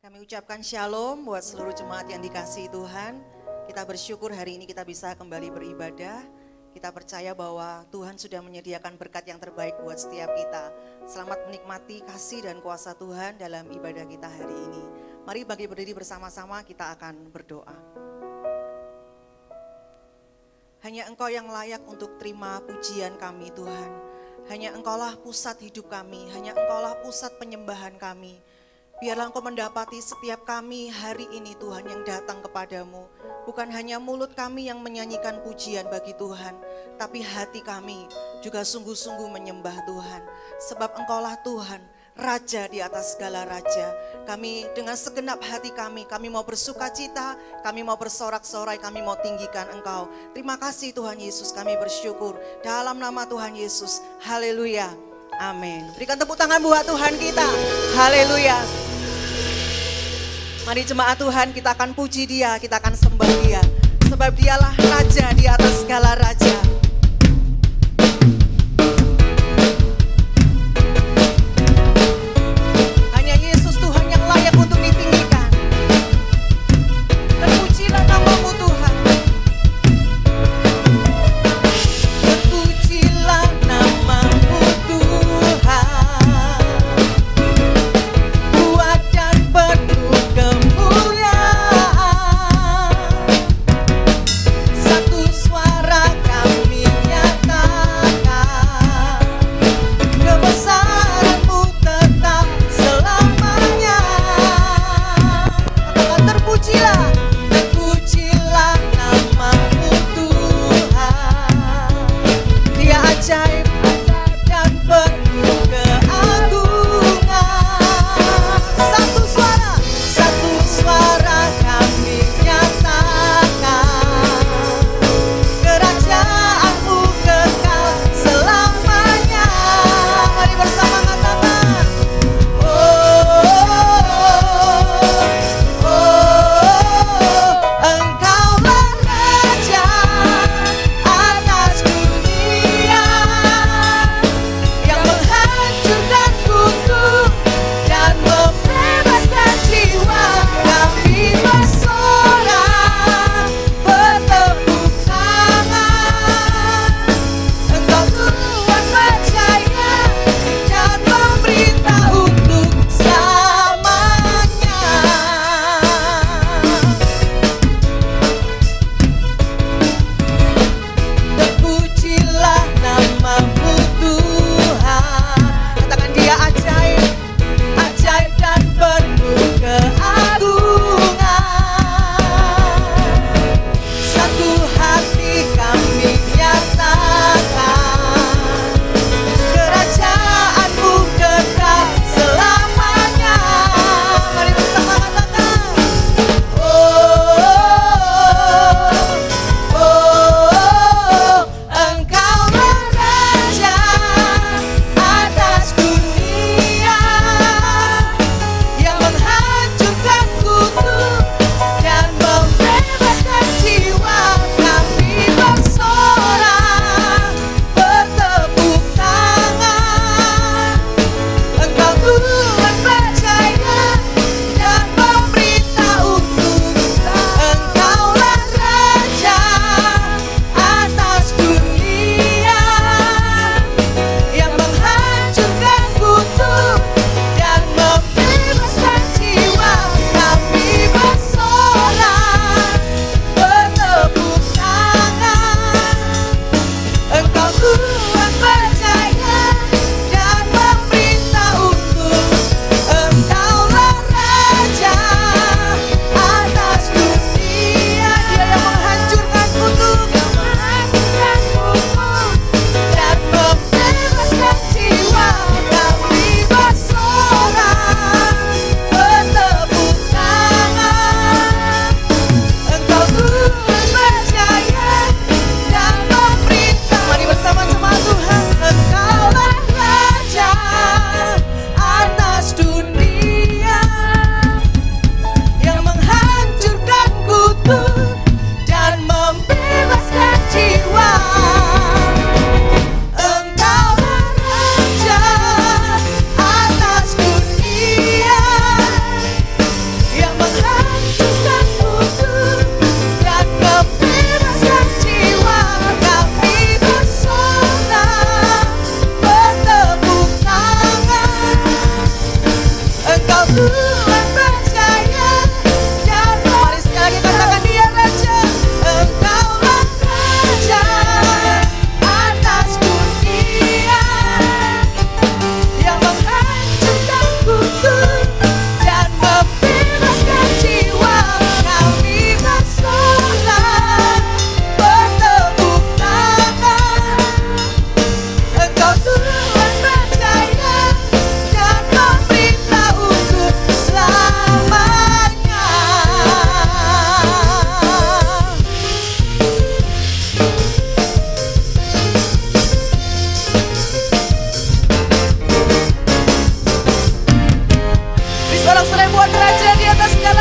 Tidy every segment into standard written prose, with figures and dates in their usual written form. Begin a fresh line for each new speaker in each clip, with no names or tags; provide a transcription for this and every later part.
Kami ucapkan shalom buat seluruh jemaat yang dikasihi Tuhan. Kita bersyukur hari ini kita bisa kembali beribadah. Kita percaya bahwa Tuhan sudah menyediakan berkat yang terbaik buat setiap kita. Selamat menikmati kasih dan kuasa Tuhan dalam ibadah kita hari ini. Mari bagi berdiri bersama-sama kita akan berdoa. Hanya Engkau yang layak untuk terima pujian kami Tuhan. Hanya Engkaulah pusat hidup kami, hanya Engkaulah pusat penyembahan kami. Biarlah Engkau mendapati setiap kami hari ini Tuhan yang datang kepadamu. Bukan hanya mulut kami yang menyanyikan pujian bagi Tuhan, tapi hati kami juga sungguh-sungguh menyembah Tuhan. Sebab Engkaulah Tuhan, Raja di atas segala raja. Kami dengan segenap hati kami mau bersuka cita, kami mau bersorak-sorai, kami mau tinggikan Engkau. Terima kasih Tuhan Yesus, kami bersyukur. Dalam nama Tuhan Yesus, haleluya, amin. Berikan tepuk tangan buat Tuhan kita, haleluya. Mari jemaat Tuhan, kita akan puji Dia, kita akan sembah Dia. Sebab Dialah Raja di atas segala raja. Hanya Yesus Tuhan yang layak untuk ditinggikan. Terpujilah namamu Tuhan. Terpujilah namamu Tuhan. Kuat dan penuh kemuliaan. Satu suara kami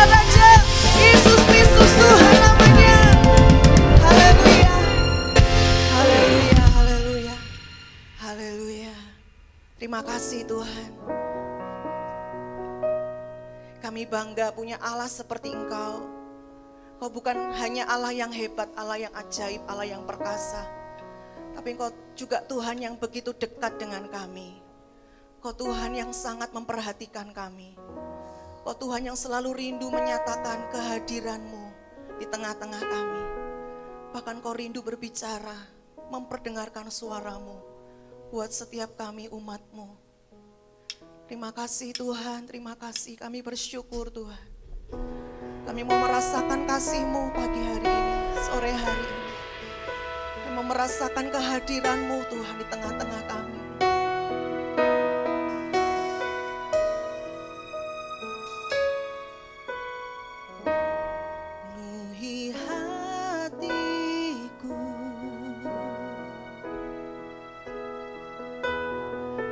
adalah Raja. Yesus Kristus Tuhan namanya. Haleluya. Haleluya, haleluya. Haleluya. Terima kasih Tuhan. Kami bangga punya Allah seperti Engkau. Kau bukan hanya Allah yang hebat, Allah yang ajaib, Allah yang perkasa. Tapi Engkau juga Tuhan yang begitu dekat dengan kami. Kau Tuhan yang sangat memperhatikan kami. Kau Tuhan yang selalu rindu menyatakan kehadiran-Mu di tengah-tengah kami. Bahkan Kau rindu berbicara, memperdengarkan suara-Mu buat setiap kami umat-Mu. Terima kasih Tuhan, terima kasih. Kami bersyukur Tuhan. Kami mau merasakan kasih-Mu pagi hari ini, sore hari ini. Kami mau merasakan kehadiran-Mu Tuhan di tengah-tengah kami. Penuhi hatiku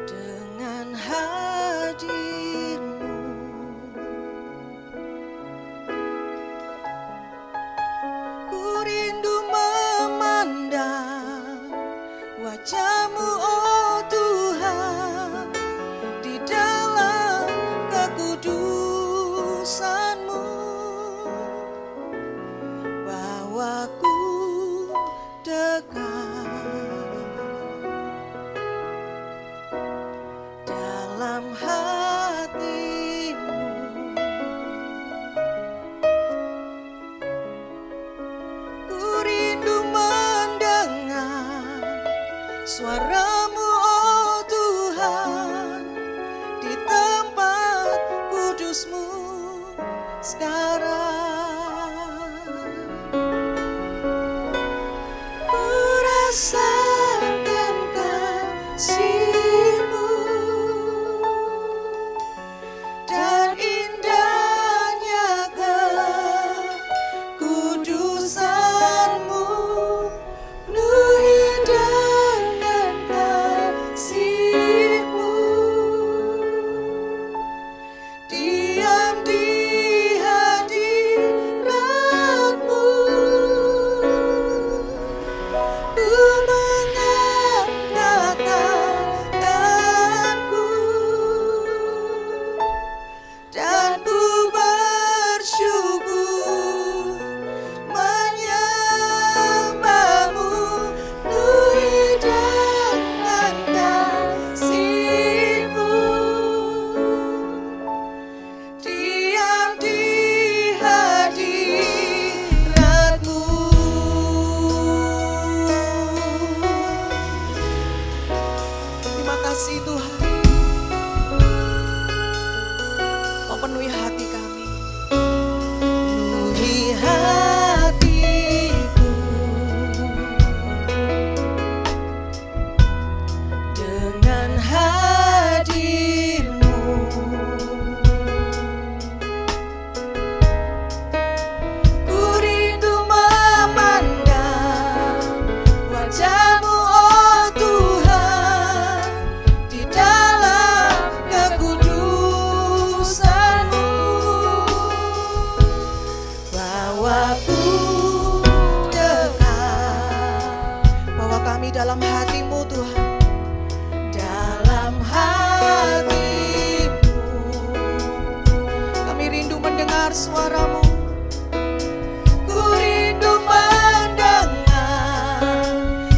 dengan hadir-Mu. Ku rindu memandang wajah-Mu, oh Tuhan, di dalam kekudusan-Mu. Bawaku dekat dalam hati-Mu. Ku rindu mendengar suara-Mu, oh Tuhan, di tempat kudus-Mu sekarang. Ku rasakan kasih-Mu dan indahnya kekudusan-Mu. Penuhi dengan kasih-Mu, diam di hadirat-Mu. Ku mengangkat tanganku dan ku bersyukur menyembah-Mu. Penuhi dengan kasih-Mu, diam di hadirat-Mu. Terima kasih Tuhan. Kau penuhi hati kami. Penuhi hatiku dengan hadir-Mu. Ku rindu memandang wajah-Mu, oh Tuhan, di dalam kekudusan-Mu. Bawaku dekat, bawa kami dalam hati-Mu Tuhan, dalam hati-Mu. Kami rindu mendengar suara-Mu. Ku rindu mendengar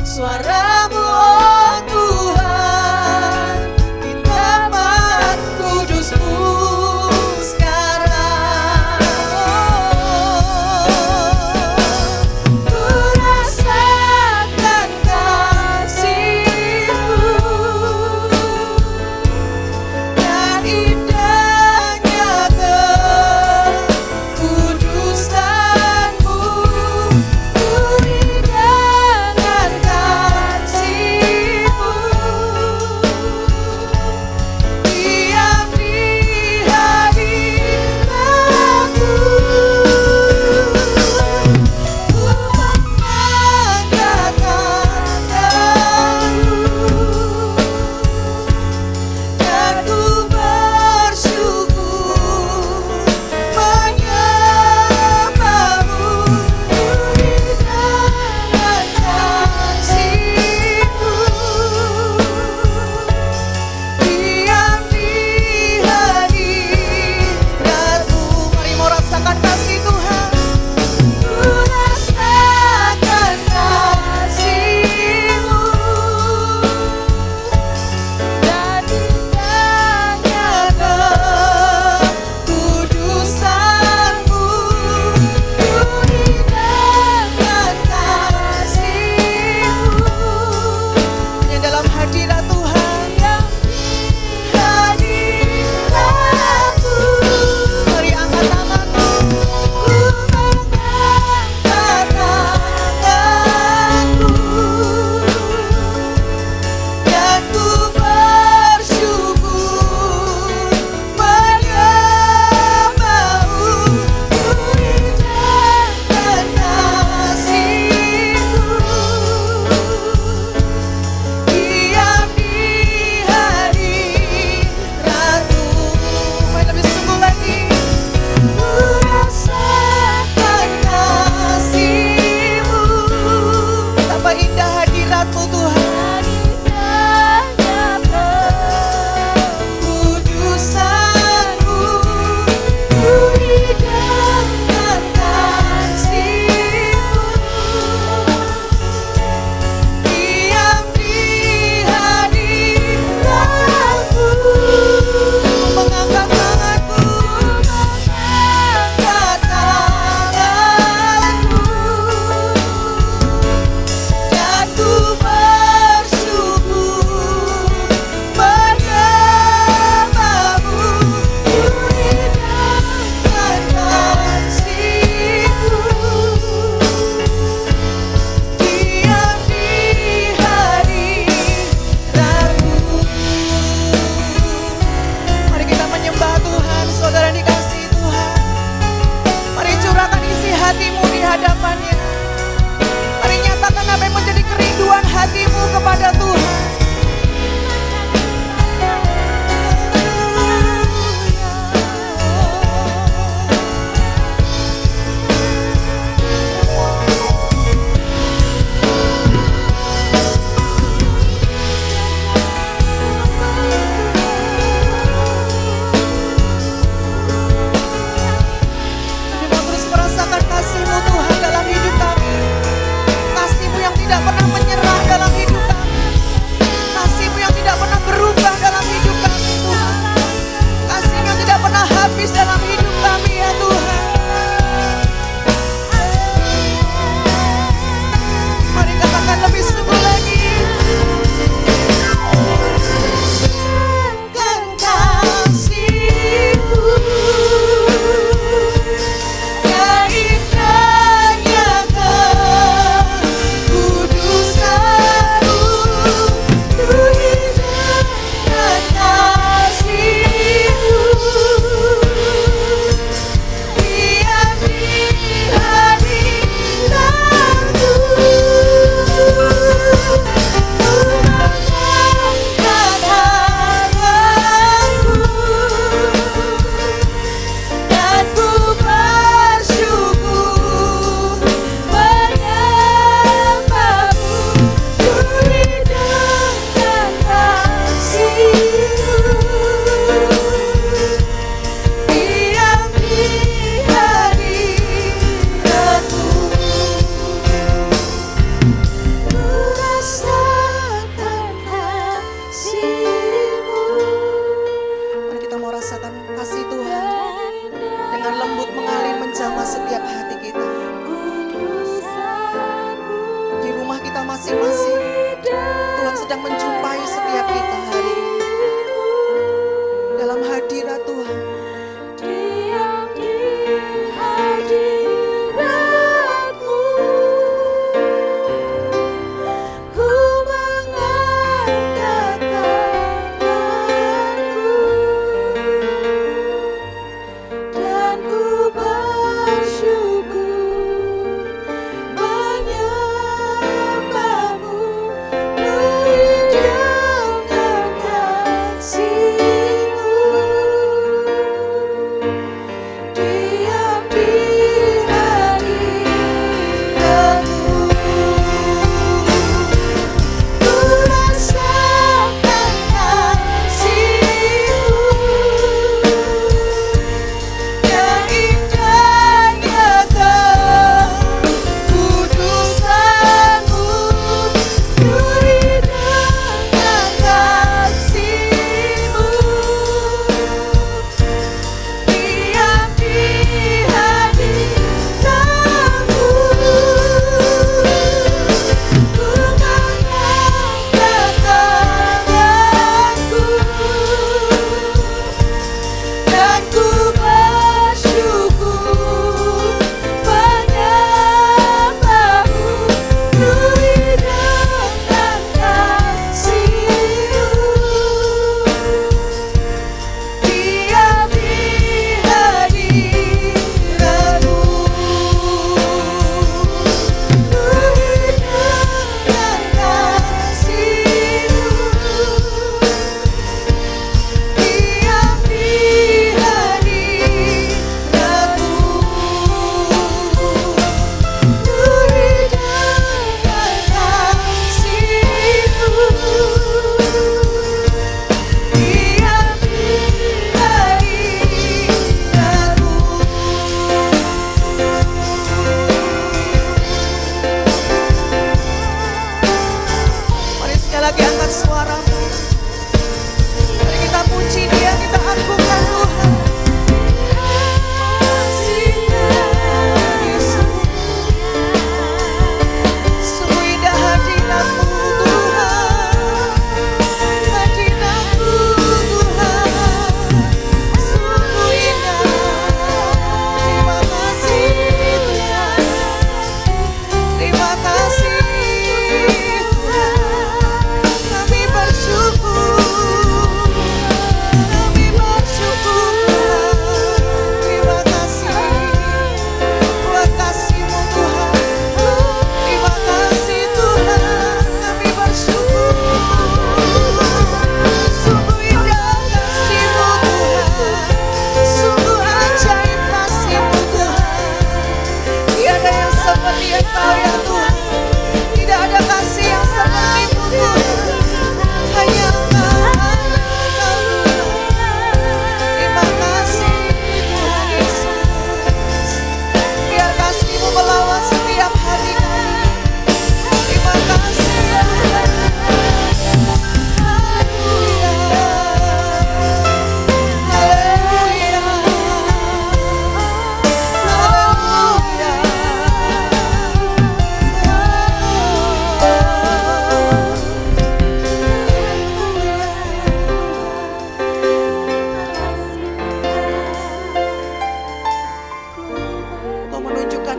suara-Mu, oh Tuhan, di tempat kudus-Mu sekarang. Ku rasakan kasih-Mu dan indahnya kekudusan-Mu.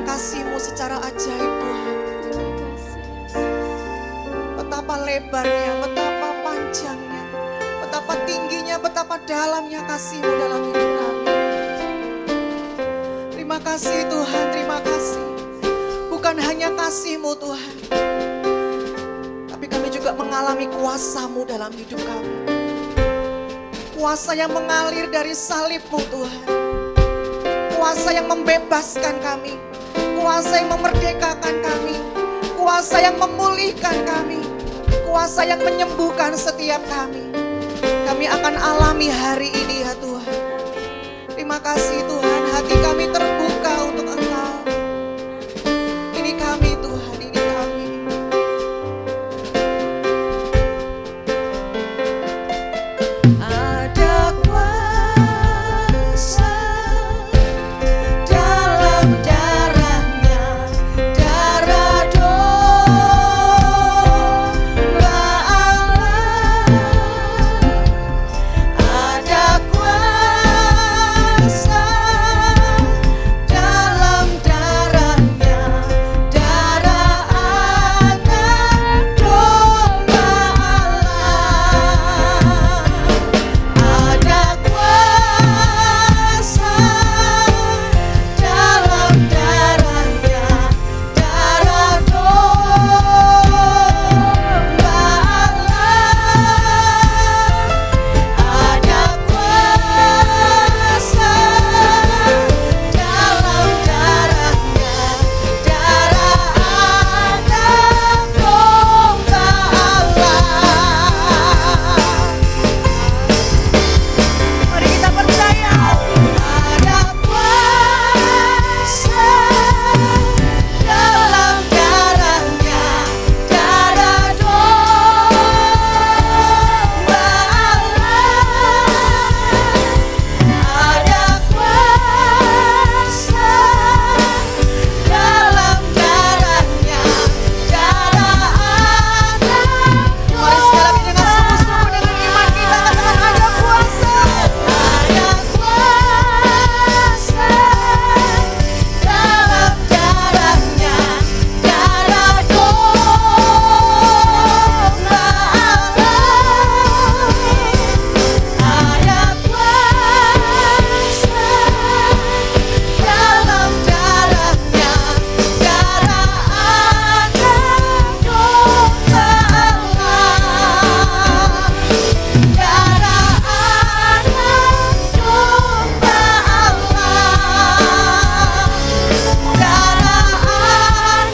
kasih-Mu secara ajaib Tuhan. Betapa lebarnya, betapa panjangnya, betapa tingginya, betapa dalamnya kasih-Mu dalam hidup kami. Terima kasih Tuhan, terima kasih. Bukan hanya kasih-Mu Tuhan, tapi kami juga mengalami kuasa-Mu dalam hidup kami. Kuasa yang mengalir dari salib-Mu Tuhan. Kuasa yang membebaskan kami. Kuasa yang memerdekakan kami. Kuasa yang memulihkan kami. Kuasa yang menyembuhkan setiap kami. Kami akan alami hari ini ya Tuhan. Terima kasih Tuhan, hati kami terbuka untuk Engkau. Ini kami Tuhan, ini kami. Ada kuasa dalam darahnya, darah domba Allah. Ada kuasa dalam darahnya, darah anak domba Allah. Ada kuasa dalam darahnya, darah domba Allah. Ada kuasa dalam darahnya, darah anak domba Allah. Mari kita percaya ada kuasa dalam darahnya, darah domba Allah. Ada kuasa dalam darahnya, darah anak. Mari sekali lagi dengan sungguh-sungguh dengan iman kita katakan ada kuasa. Ada kuasa dalam darahnya, darah domba Allah. Ada kuasa dalam darahnya, darah anak domba Allah. Darah anak domba Allah. Darah anak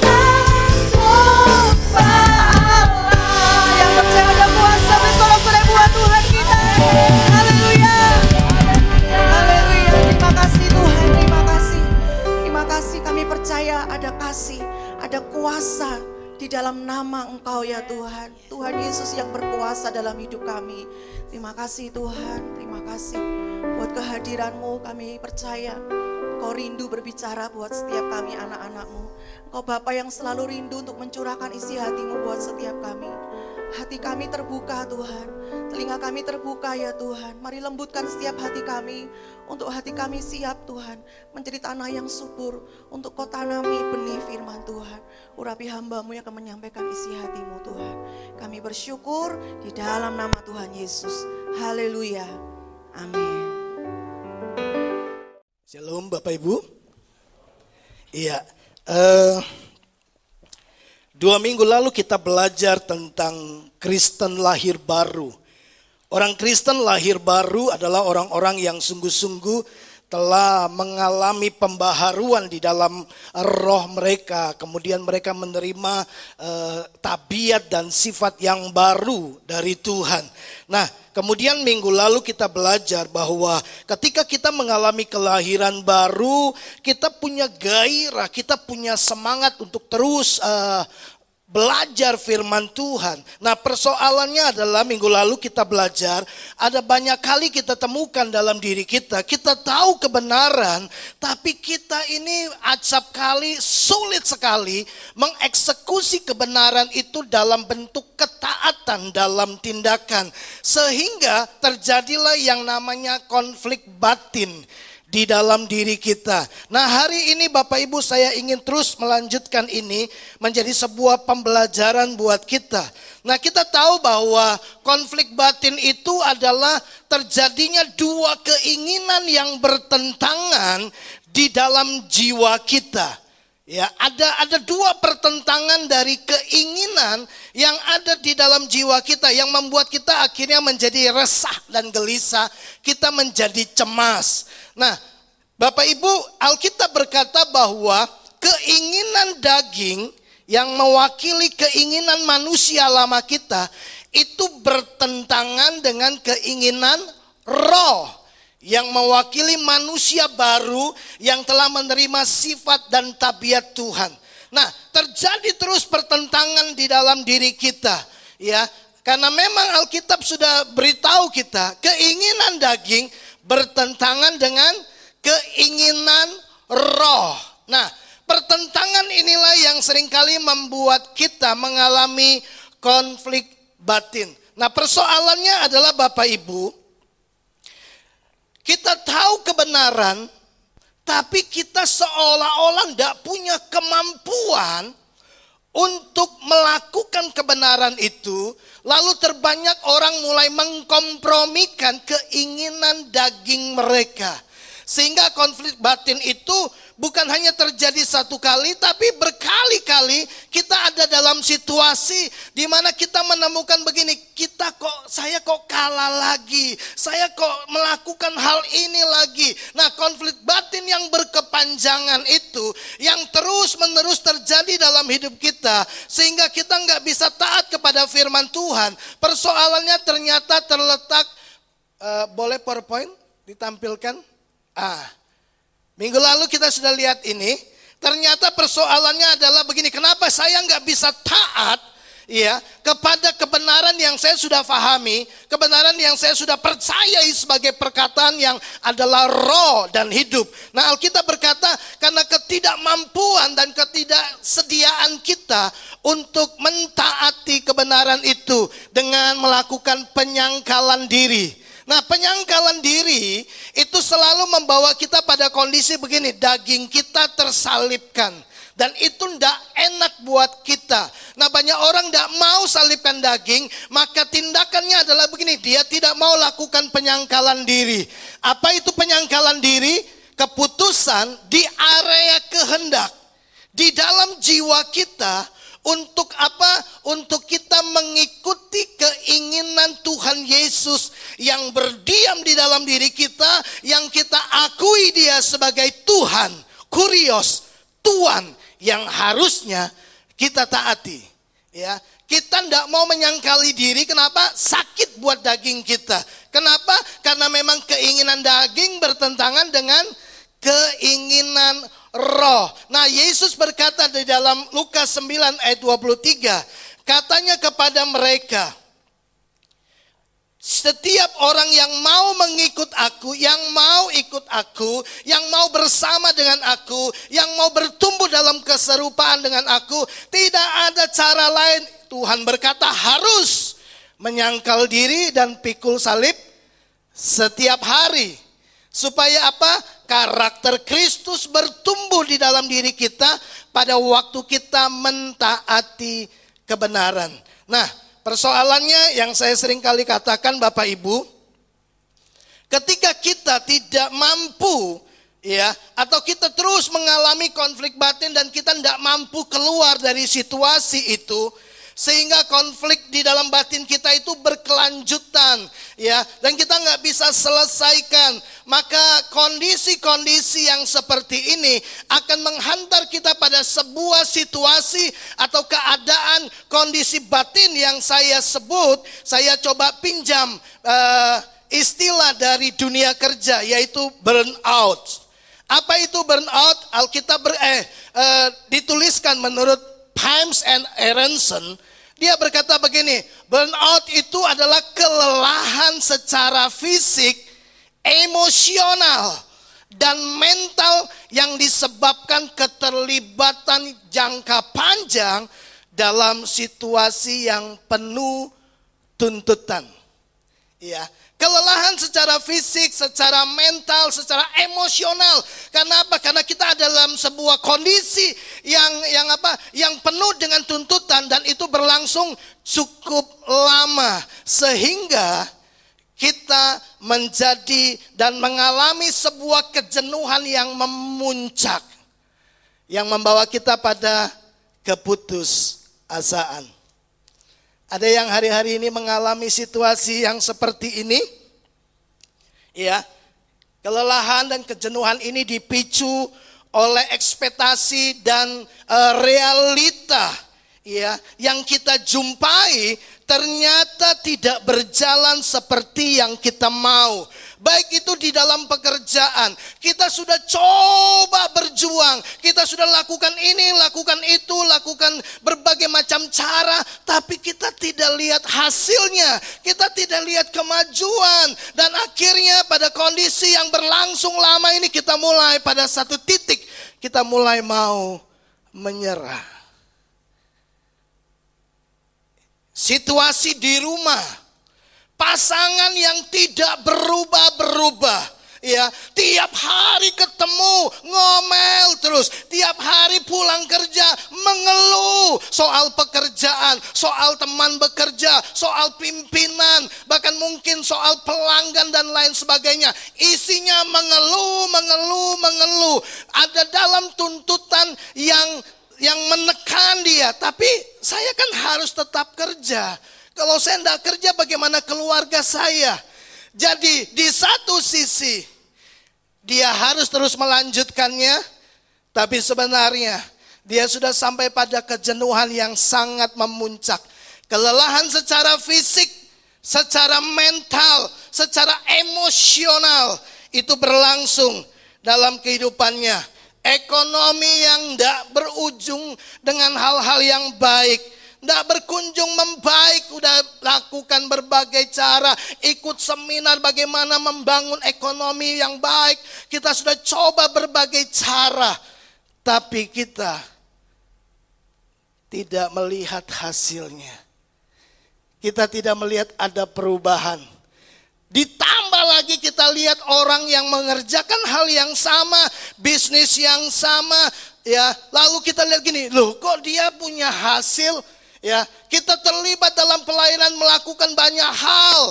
domba Allah. Yang percaya ada kuasa bersorak-sorai buat Tuhan kita. Haleluya. Haleluya. Terima kasih Tuhan, terima kasih. Terima kasih, kami percaya ada kasih, ada kuasa di dalam nama Engkau ya Tuhan. Tuhan Yesus yang berkuasa dalam hidup kami. Terima kasih Tuhan, terima kasih buat kehadiran-Mu. Kami percaya Engkau rindu berbicara buat setiap kami anak-anak-Mu. Engkau Bapa yang selalu rindu untuk mencurahkan isi hati-Mu buat setiap kami. Hati kami terbuka Tuhan, telinga kami terbuka ya Tuhan. Mari lembutkan setiap hati kami, untuk hati kami siap Tuhan menjadi tanah yang subur untuk Kau tanami benih firman Tuhan. Urapi hamba-Mu yang akan menyampaikan isi hati-Mu Tuhan. Kami bersyukur di dalam nama Tuhan Yesus. Haleluya. Amin.
Shalom Bapak Ibu. Iya, 2 minggu lalu kita belajar tentang Kristen lahir baru. Orang Kristen lahir baru adalah orang-orang yang sungguh-sungguh telah mengalami pembaharuan di dalam roh mereka. Kemudian mereka menerima tabiat dan sifat yang baru dari Tuhan. Nah, kemudian minggu lalu kita belajar bahwa ketika kita mengalami kelahiran baru, kita punya gairah, kita punya semangat untuk terus belajar firman Tuhan. Nah, persoalannya adalah minggu lalu kita belajar, ada banyak kali kita temukan dalam diri kita. Kita tahu kebenaran, tapi kita ini acap kali, sulit sekali mengeksekusi kebenaran itu dalam bentuk ketaatan dalam tindakan. Sehingga terjadilah yang namanya konflik batin. di dalam diri kita. Nah, hari ini Bapak Ibu saya ingin terus melanjutkan ini menjadi sebuah pembelajaran buat kita. Nah, kita tahu bahwa konflik batin itu adalah terjadinya dua keinginan yang bertentangan di dalam jiwa kita. Ya, ada dua pertentangan dari keinginan yang ada di dalam jiwa kita yang membuat kita akhirnya menjadi resah dan gelisah, kita menjadi cemas. Nah, Bapak Ibu, Alkitab berkata bahwa keinginan daging yang mewakili keinginan manusia lama kita itu bertentangan dengan keinginan roh yang mewakili manusia baru yang telah menerima sifat dan tabiat Tuhan. Nah, terjadi terus pertentangan di dalam diri kita, ya. Karena memang Alkitab sudah beritahu kita, keinginan daging bertentangan dengan keinginan roh. Nah, pertentangan inilah yang seringkali membuat kita mengalami konflik batin. Nah, persoalannya adalah Bapak Ibu, kita tahu kebenaran, tapi kita seolah-olah tidak punya kemampuan untuk melakukan kebenaran itu. Lalu terbanyak orang mulai mengkompromikan keinginan daging mereka. Sehingga konflik batin itu bukan hanya terjadi satu kali, tapi berkali-kali kita ada dalam situasi di mana kita menemukan begini, saya kok kalah lagi, saya kok melakukan hal ini lagi. Nah, konflik batin yang berkepanjangan itu yang terus-menerus terjadi dalam hidup kita, sehingga kita nggak bisa taat kepada firman Tuhan. Persoalannya ternyata terletak, boleh PowerPoint ditampilkan? Minggu lalu kita sudah lihat ini. Ternyata persoalannya adalah begini, kenapa saya nggak bisa taat ya kepada kebenaran yang saya sudah pahami, kebenaran yang saya sudah percayai sebagai perkataan yang adalah roh dan hidup. Nah, Alkitab berkata karena ketidakmampuan dan ketidaksediaan kita untuk mentaati kebenaran itu dengan melakukan penyangkalan diri. Nah, penyangkalan diri itu selalu membawa kita pada kondisi begini, daging kita tersalibkan. Dan itu tidak enak buat kita. Nah, banyak orang tidak mau salibkan daging, maka tindakannya adalah begini, dia tidak mau lakukan penyangkalan diri. Apa itu penyangkalan diri? Keputusan di area kehendak. Di dalam jiwa kita. Untuk apa? Untuk kita mengikuti keinginan Tuhan Yesus yang berdiam di dalam diri kita, yang kita akui dia sebagai Tuhan, Kurios, Tuhan yang harusnya kita taati. Ya, kita tidak mau menyangkali diri. Kenapa? Sakit buat daging kita. Kenapa? Karena memang keinginan daging bertentangan dengan keinginan roh. Nah, Yesus berkata di dalam Lukas 9 ayat 23, katanya kepada mereka, setiap orang yang mau mengikut aku, yang mau ikut aku, yang mau bersama dengan aku, yang mau bertumbuh dalam keserupaan dengan aku, tidak ada cara lain. Tuhan berkata harus menyangkal diri dan pikul salib setiap hari. Supaya apa? Karakter Kristus bertumbuh di dalam diri kita pada waktu kita mentaati kebenaran. Nah, persoalannya yang saya sering kali katakan Bapak Ibu, ketika kita tidak mampu ya, atau kita terus mengalami konflik batin dan kita tidak mampu keluar dari situasi itu, sehingga konflik di dalam batin kita itu berkelanjutan ya, dan kita nggak bisa selesaikan, maka kondisi-kondisi yang seperti ini akan menghantar kita pada sebuah situasi atau keadaan kondisi batin yang saya sebut, saya coba pinjam istilah dari dunia kerja, yaitu burnout. Apa itu burnout? Alkitab dituliskan menurut Pimes and Aronson. Dia berkata begini, burnout itu adalah kelelahan secara fisik, emosional, dan mental yang disebabkan keterlibatan jangka panjang dalam situasi yang penuh tuntutan. Ya, Kelelahan secara fisik, secara mental, secara emosional. Karena apa? Karena kita dalam sebuah kondisi yang penuh dengan tuntutan dan itu berlangsung cukup lama sehingga kita menjadi dan mengalami sebuah kejenuhan yang memuncak yang membawa kita pada keputusasaan. Ada yang hari-hari ini mengalami situasi yang seperti ini? Ya, kelelahan dan kejenuhan ini dipicu oleh ekspektasi dan realita ya yang kita jumpai ternyata tidak berjalan seperti yang kita mau. Baik itu di dalam pekerjaan, kita sudah coba berjuang, kita sudah lakukan ini, lakukan itu, lakukan berbagai macam cara, tapi kita tidak lihat hasilnya, kita tidak lihat kemajuan, dan akhirnya pada kondisi yang berlangsung lama ini kita mulai pada satu titik, kita mulai mau menyerah. Situasi di rumah, pasangan yang tidak berubah-berubah, ya, tiap hari ketemu ngomel terus, tiap hari pulang kerja mengeluh soal pekerjaan, soal teman bekerja, soal pimpinan, bahkan mungkin soal pelanggan dan lain sebagainya. Isinya mengeluh. Ada dalam tuntutan yang menekan dia, tapi saya kan harus tetap kerja. Kalau saya tidak kerja, bagaimana keluarga saya? Jadi di satu sisi dia harus terus melanjutkannya, tapi sebenarnya dia sudah sampai pada kejenuhan yang sangat memuncak. Kelelahan secara fisik, secara mental, secara emosional itu berlangsung dalam kehidupannya. Ekonomi yang tidak berujung dengan hal-hal yang baik, tidak berkunjung membaik, udah lakukan berbagai cara, ikut seminar bagaimana membangun ekonomi yang baik. Kita sudah coba berbagai cara, tapi kita tidak melihat hasilnya. Kita tidak melihat ada perubahan. Ditambah lagi kita lihat orang yang mengerjakan hal yang sama, bisnis yang sama, ya. Lalu kita lihat gini, loh kok dia punya hasil? Ya, kita terlibat dalam pelayanan melakukan banyak hal,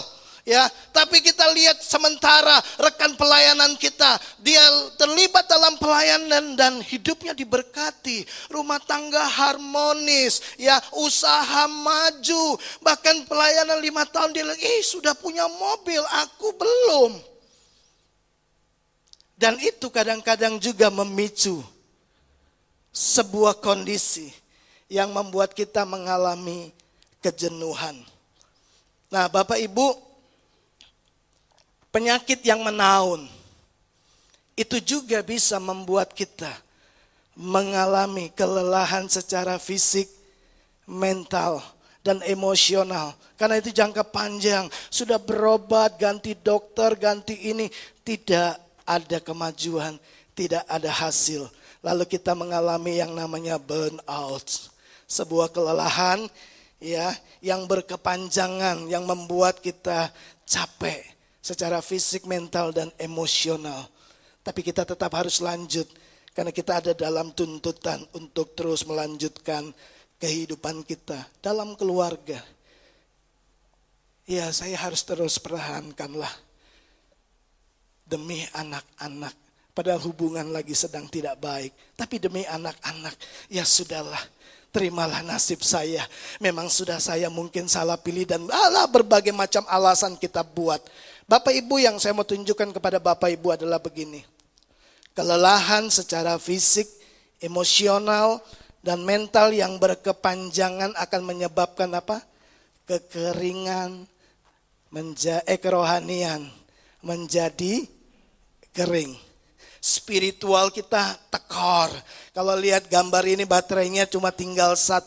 ya. Tapi kita lihat sementara rekan pelayanan kita, dia terlibat dalam pelayanan dan hidupnya diberkati, rumah tangga harmonis, ya, usaha maju. Bahkan pelayanan 5 tahun dia lagi, sudah punya mobil, aku belum. Dan itu kadang-kadang juga memicu sebuah kondisi yang membuat kita mengalami kejenuhan. Nah, Bapak Ibu, penyakit yang menaun itu juga bisa membuat kita mengalami kelelahan secara fisik, mental, dan emosional. Karena itu jangka panjang, sudah berobat, ganti dokter, ganti ini, tidak ada kemajuan, tidak ada hasil. Lalu kita mengalami yang namanya burnout. Sebuah kelelahan ya yang berkepanjangan yang membuat kita capek secara fisik, mental, dan emosional. Tapi kita tetap harus lanjut karena kita ada dalam tuntutan untuk terus melanjutkan kehidupan kita dalam keluarga. Ya, saya harus terus pertahankanlah demi anak-anak. Padahal hubungan lagi sedang tidak baik, tapi demi anak-anak, ya sudahlah. Terimalah nasib saya. Memang sudah saya mungkin salah pilih dan berbagai macam alasan kita buat. Bapak Ibu, yang saya mau tunjukkan kepada Bapak Ibu adalah begini. Kelelahan secara fisik, emosional, dan mental yang berkepanjangan akan menyebabkan apa? Kekeringan, kerohanian menjadi kering. Spiritual kita tekor. Kalau lihat gambar ini baterainya cuma tinggal 1%.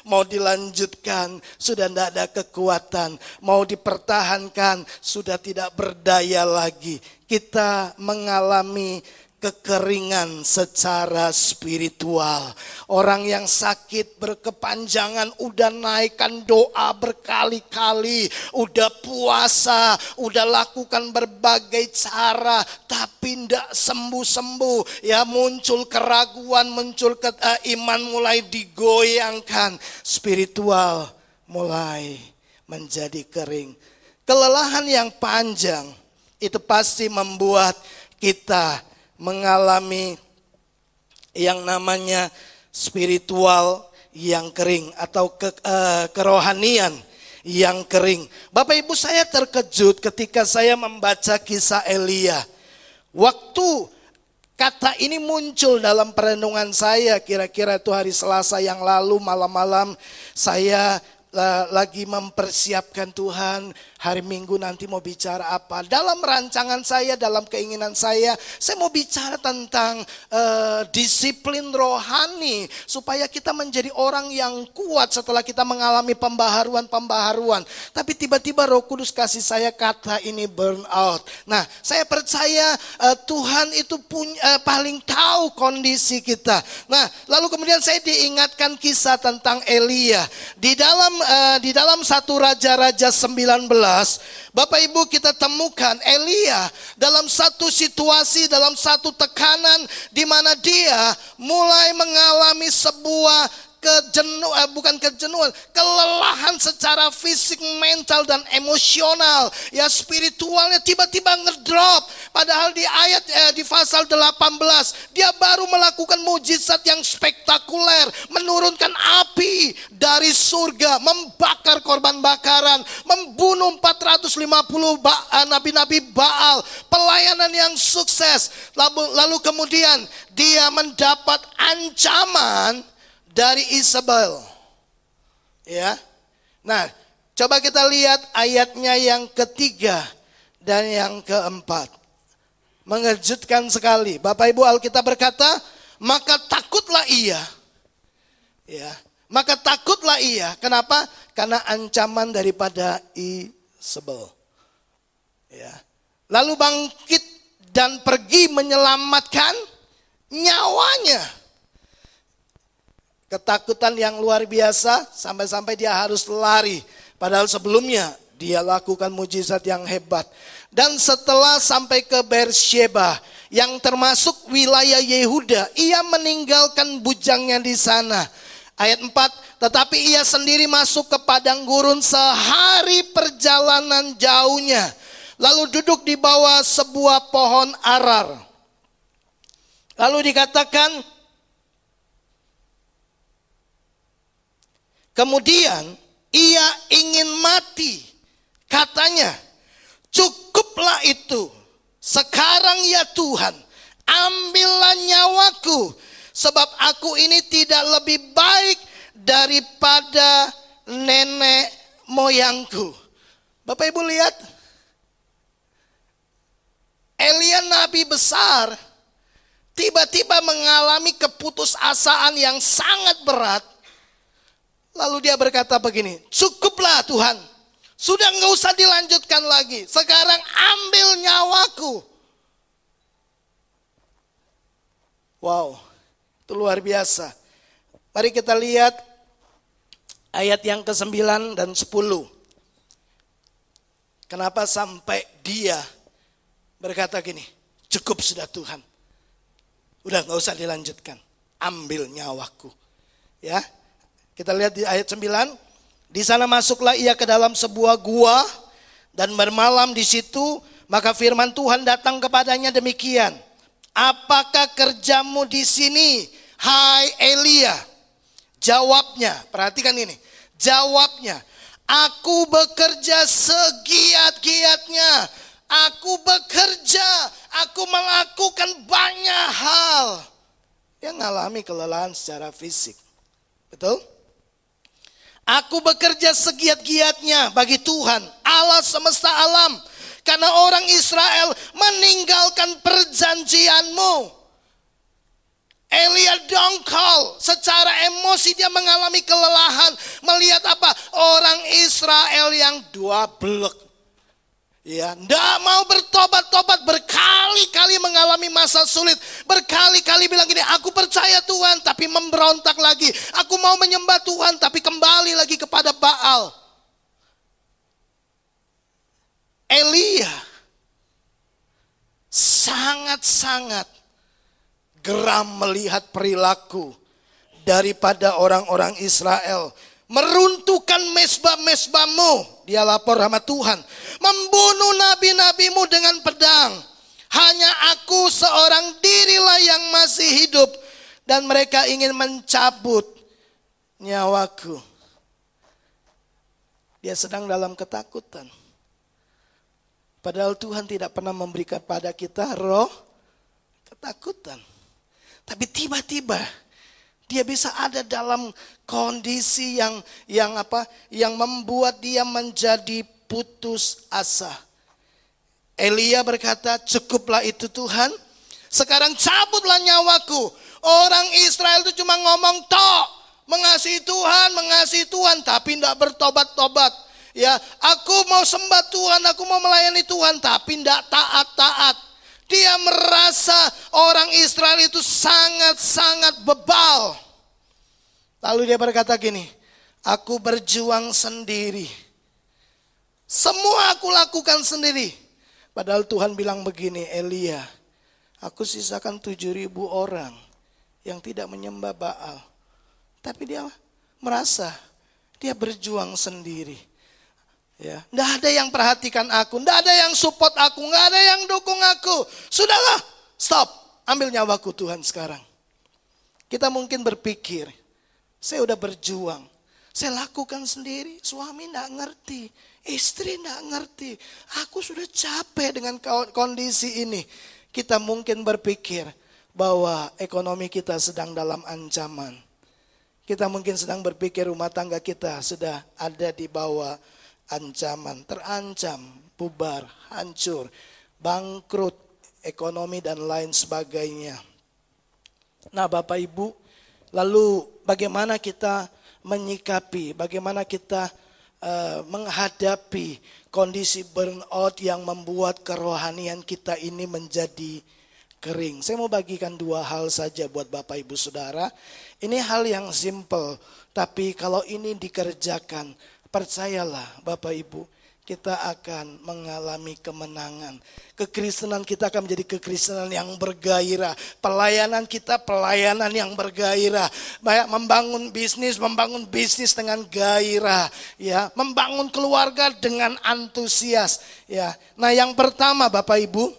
Mau dilanjutkan sudah tidak ada kekuatan. Mau dipertahankan sudah tidak berdaya lagi. Kita mengalami kekeringan secara spiritual. Orang yang sakit berkepanjangan udah naikkan doa berkali-kali, udah puasa, udah lakukan berbagai cara, tapi tidak sembuh-sembuh. Ya, muncul keraguan, muncul iman mulai digoyangkan, spiritual mulai menjadi kering. Kelelahan yang panjang itu pasti membuat kita mengalami yang namanya spiritual yang kering atau kerohanian yang kering. Bapak Ibu, saya terkejut ketika saya membaca kisah Elia. Waktu kata ini muncul dalam perenungan saya, kira-kira itu hari Selasa yang lalu malam-malam, saya lagi mempersiapkan Tuhan, hari Minggu nanti mau bicara apa. Dalam rancangan saya, dalam keinginan saya mau bicara tentang disiplin rohani. Supaya kita menjadi orang yang kuat setelah kita mengalami pembaharuan-pembaharuan. Tapi tiba-tiba Roh Kudus kasih saya kata ini burnout. Nah, saya percaya Tuhan itu paling tahu kondisi kita. Nah, lalu kemudian saya diingatkan kisah tentang Elia. Di dalam 1 Raja-Raja 19, Bapak Ibu, kita temukan Elia dalam satu situasi, dalam satu tekanan di mana dia mulai mengalami sebuah kelelahan secara fisik, mental dan emosional. Ya, spiritualnya tiba-tiba ngedrop. Padahal di pasal 18 dia baru melakukan mujizat yang spektakuler, menurunkan api dari surga, membakar korban bakaran, membunuh 450 nabi-nabi Baal, pelayanan yang sukses. Lalu kemudian dia mendapat ancaman dari Isabel. Ya. Nah, coba kita lihat ayatnya yang ketiga dan yang keempat. Mengejutkan sekali. Bapak Ibu, Alkitab berkata, maka takutlah ia. Ya. Maka takutlah ia. Kenapa? Karena ancaman daripada Isabel. Ya. Lalu bangkit dan pergi menyelamatkan nyawanya. Ketakutan yang luar biasa sampai-sampai dia harus lari. Padahal sebelumnya dia lakukan mujizat yang hebat. Dan setelah sampai ke Beersheba yang termasuk wilayah Yehuda, ia meninggalkan bujangnya di sana. Ayat 4, tetapi ia sendiri masuk ke padang gurun sehari perjalanan jauhnya. Lalu duduk di bawah sebuah pohon arar. Lalu dikatakan, kemudian ia ingin mati. Katanya, cukuplah itu. Sekarang ya Tuhan, ambillah nyawaku. Sebab aku ini tidak lebih baik daripada nenek moyangku. Bapak Ibu lihat, Elia nabi besar tiba-tiba mengalami keputusasaan yang sangat berat. Lalu dia berkata begini, cukuplah Tuhan, sudah nggak usah dilanjutkan lagi, sekarang ambil nyawaku. Wow, itu luar biasa. Mari kita lihat ayat yang ke-9 dan 10. Kenapa sampai dia berkata gini, cukup sudah Tuhan, udah nggak usah dilanjutkan, ambil nyawaku. Ya. Kita lihat di ayat 9, di sana masuklah ia ke dalam sebuah gua dan bermalam di situ, maka firman Tuhan datang kepadanya demikian. Apakah kerjamu di sini, hai Elia? Jawabnya, perhatikan ini. Jawabnya, aku bekerja segiat-giatnya. Aku bekerja, aku melakukan banyak hal. Dia mengalami kelelahan secara fisik. Betul? Aku bekerja segiat-giatnya bagi Tuhan, Allah semesta alam. Karena orang Israel meninggalkan perjanjianmu. Elia dongkol, secara emosi dia mengalami kelelahan. Melihat apa? Orang Israel yang dua blek. Ya, tidak mau bertobat-tobat berkali berkali-kali mengalami masa sulit. Berkali-kali bilang gini, aku percaya Tuhan tapi memberontak lagi. Aku mau menyembah Tuhan tapi kembali lagi kepada Baal. Elia sangat-sangat geram melihat perilaku daripada orang-orang Israel. Meruntuhkan mesbah-mesbahmu. Dia lapor sama Tuhan. Membunuh nabi-nabimu dengan pedang. Hanya aku seorang dirilah yang masih hidup. Dan mereka ingin mencabut nyawaku. Dia sedang dalam ketakutan. Padahal Tuhan tidak pernah memberikan pada kita roh ketakutan. Tapi tiba-tiba dia bisa ada dalam kondisi yang membuat dia menjadi putus asa. Elia berkata, cukuplah itu Tuhan. Sekarang cabutlah nyawaku. Orang Israel itu cuma ngomong tok, mengasihi Tuhan, tapi tidak bertobat-tobat. Ya, aku mau sembah Tuhan, aku mau melayani Tuhan, tapi tidak taat-taat. Dia merasa orang Israel itu sangat-sangat bebal. Lalu dia berkata gini, aku berjuang sendiri. Semua aku lakukan sendiri. Padahal Tuhan bilang begini, Elia, aku sisakan 7.000 orang yang tidak menyembah Baal. Tapi dia merasa dia berjuang sendiri. Ya, nggak ada yang perhatikan aku, nggak ada yang support aku, nggak ada yang dukung aku. Sudahlah, stop, ambil nyawaku Tuhan sekarang. Kita mungkin berpikir, saya udah berjuang, saya lakukan sendiri, suami nggak ngerti, istri nggak ngerti, aku sudah capek dengan kondisi ini. Kita mungkin berpikir bahwa ekonomi kita sedang dalam ancaman. Kita mungkin sedang berpikir rumah tangga kita sudah ada di bawah ancaman, terancam, bubar, hancur, bangkrut, ekonomi dan lain sebagainya. Nah Bapak Ibu, lalu bagaimana kita menyikapi, bagaimana kita menghadapi kondisi burnout yang membuat kerohanian kita ini menjadi kering. Saya mau bagikan 2 hal saja buat Bapak Ibu Saudara. Ini hal yang simple, tapi kalau ini dikerjakan, percayalah Bapak Ibu, kita akan mengalami kemenangan. Kekristenan kita akan menjadi kekristenan yang bergairah. Pelayanan kita pelayanan yang bergairah. Membangun bisnis dengan gairah. Ya, membangun keluarga dengan antusias. Ya. Nah yang pertama Bapak Ibu,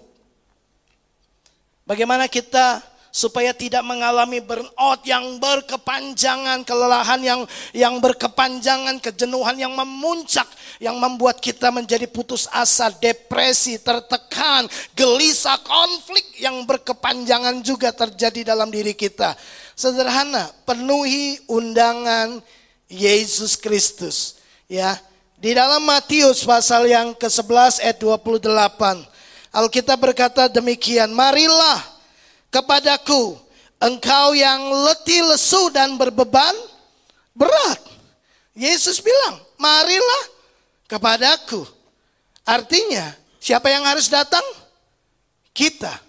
bagaimana kita supaya tidak mengalami burnout yang berkepanjangan, kelelahan yang berkepanjangan, kejenuhan yang memuncak, yang membuat kita menjadi putus asa, depresi, tertekan, gelisah, konflik yang berkepanjangan juga terjadi dalam diri kita. Sederhana, penuhi undangan Yesus Kristus. Ya, di dalam Matius pasal yang ke-11 ayat 28, Alkitab berkata demikian, marilah kepadaku, engkau yang letih, lesu dan berbeban berat. Yesus bilang, marilah kepadaku. Artinya, siapa yang harus datang? Kita.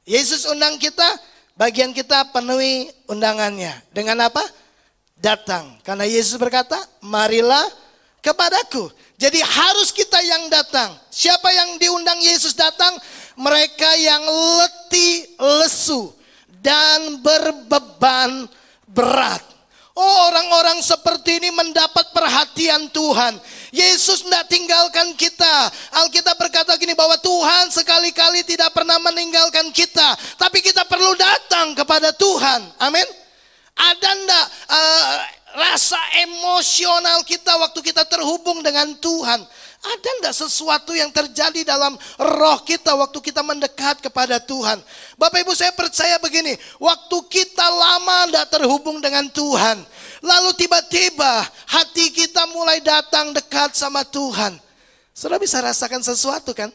Yesus undang kita, bagian kita penuhi undangannya. Dengan apa? Datang. Karena Yesus berkata, marilah kepadaku. Jadi harus kita yang datang. Siapa yang diundang Yesus datang? Mereka yang letih, lesu, dan berbeban berat. Oh, orang-orang seperti ini mendapat perhatian Tuhan. Yesus tidak tinggalkan kita. Alkitab berkata gini, bahwa Tuhan sekali-kali tidak pernah meninggalkan kita. Tapi kita perlu datang kepada Tuhan. Amin. Ada enggak rasa emosional kita waktu kita terhubung dengan Tuhan? Ada enggak sesuatu yang terjadi dalam roh kita waktu kita mendekat kepada Tuhan? Bapak Ibu, saya percaya begini, waktu kita lama enggak terhubung dengan Tuhan, lalu tiba-tiba hati kita mulai datang dekat sama Tuhan. Saudara bisa rasakan sesuatu kan?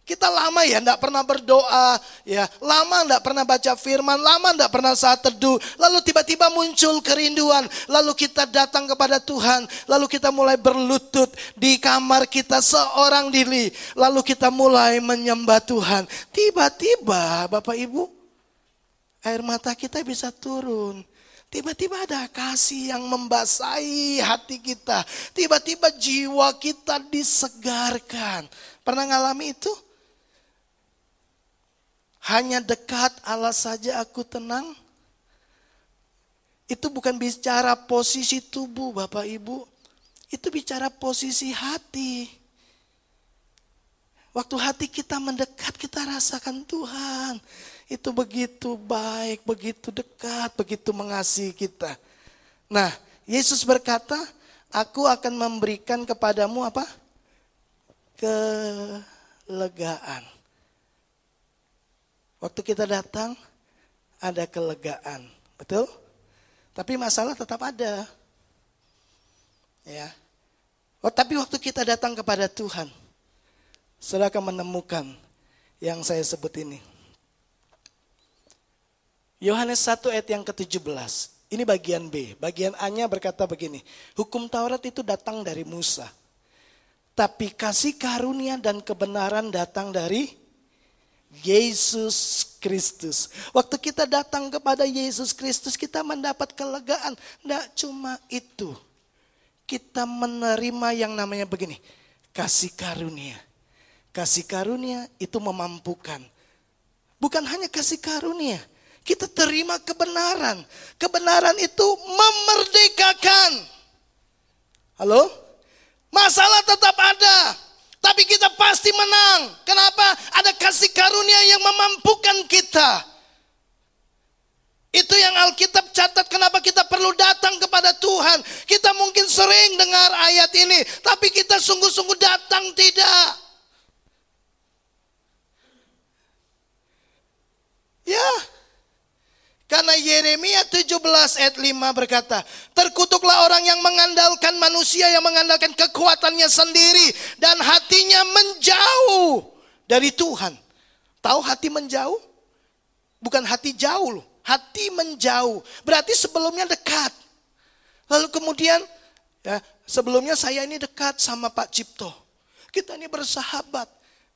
Kita lama ya enggak pernah berdoa, ya, lama enggak pernah baca firman, lama enggak pernah saat teduh. Lalu tiba-tiba muncul kerinduan, lalu kita datang kepada Tuhan, lalu kita mulai berlutut di kamar kita seorang diri, lalu kita mulai menyembah Tuhan. Tiba-tiba Bapak Ibu, air mata kita bisa turun. Tiba-tiba ada kasih yang membasahi hati kita. Tiba-tiba jiwa kita disegarkan. Pernah ngalami itu? Hanya dekat Allah saja aku tenang. Itu bukan bicara posisi tubuh Bapak Ibu. Itu bicara posisi hati. Waktu hati kita mendekat, kita rasakan Tuhan. Itu begitu baik, begitu dekat, begitu mengasihi kita. Nah, Yesus berkata, aku akan memberikan kepadamu apa? Kelegaan. Waktu kita datang, ada kelegaan. Betul? Tapi masalah tetap ada. Ya. Tapi waktu kita datang kepada Tuhan, saudara akan menemukan yang saya sebut ini. Yohanes 1 ayat yang ke-17. Ini bagian B. Bagian A-nya berkata begini. Hukum Taurat itu datang dari Musa. Tapi kasih karunia dan kebenaran datang dari Yesus Kristus. Waktu kita datang kepada Yesus Kristus, kita mendapat kelegaan. Tidak cuma itu. Kita menerima yang namanya begini. Kasih karunia. Kasih karunia itu memampukan. Bukan hanya kasih karunia. Kita terima kebenaran. Kebenaran itu memerdekakan. Halo? Masalah tetap ada. Tapi kita pasti menang. Kenapa? Ada kasih karunia yang memampukan kita. Itu yang Alkitab catat kenapa kita perlu datang kepada Tuhan. Kita mungkin sering dengar ayat ini. Tapi kita sungguh-sungguh datang tidak. Ya. Karena Yeremia 17 ayat 5 berkata, terkutuklah orang yang mengandalkan manusia, yang mengandalkan kekuatannya sendiri. Dan hatinya menjauh dari Tuhan. Tahu hati menjauh? Bukan hati jauh loh. Hati menjauh. Berarti sebelumnya dekat. Lalu kemudian, ya, sebelumnya saya ini dekat sama Pak Cipto. Kita ini bersahabat.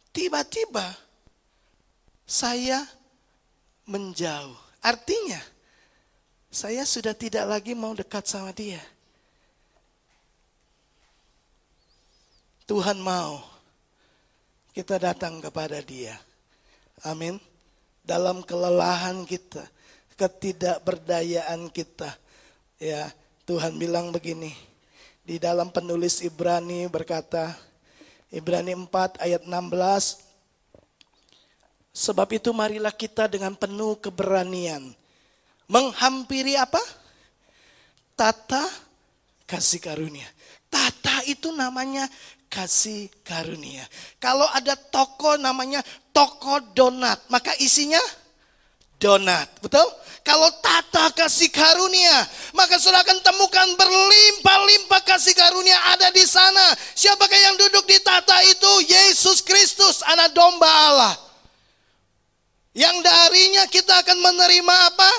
Tiba-tiba, saya menjauh. Artinya, saya sudah tidak lagi mau dekat sama dia. Tuhan mau kita datang kepada dia. Amin. Dalam kelelahan kita, ketidakberdayaan kita. Ya, Tuhan bilang begini. Di dalam penulis Ibrani berkata, Ibrani 4 ayat 16. Sebab itu marilah kita dengan penuh keberanian menghampiri apa? Tata kasih karunia. Tata itu namanya kasih karunia. Kalau ada toko namanya toko donat, maka isinya donat. Betul? Kalau tata kasih karunia, maka saudara akan temukan berlimpah-limpah kasih karunia ada di sana. Siapakah yang duduk di tata itu? Yesus Kristus, anak domba Allah. Yang darinya kita akan menerima apa?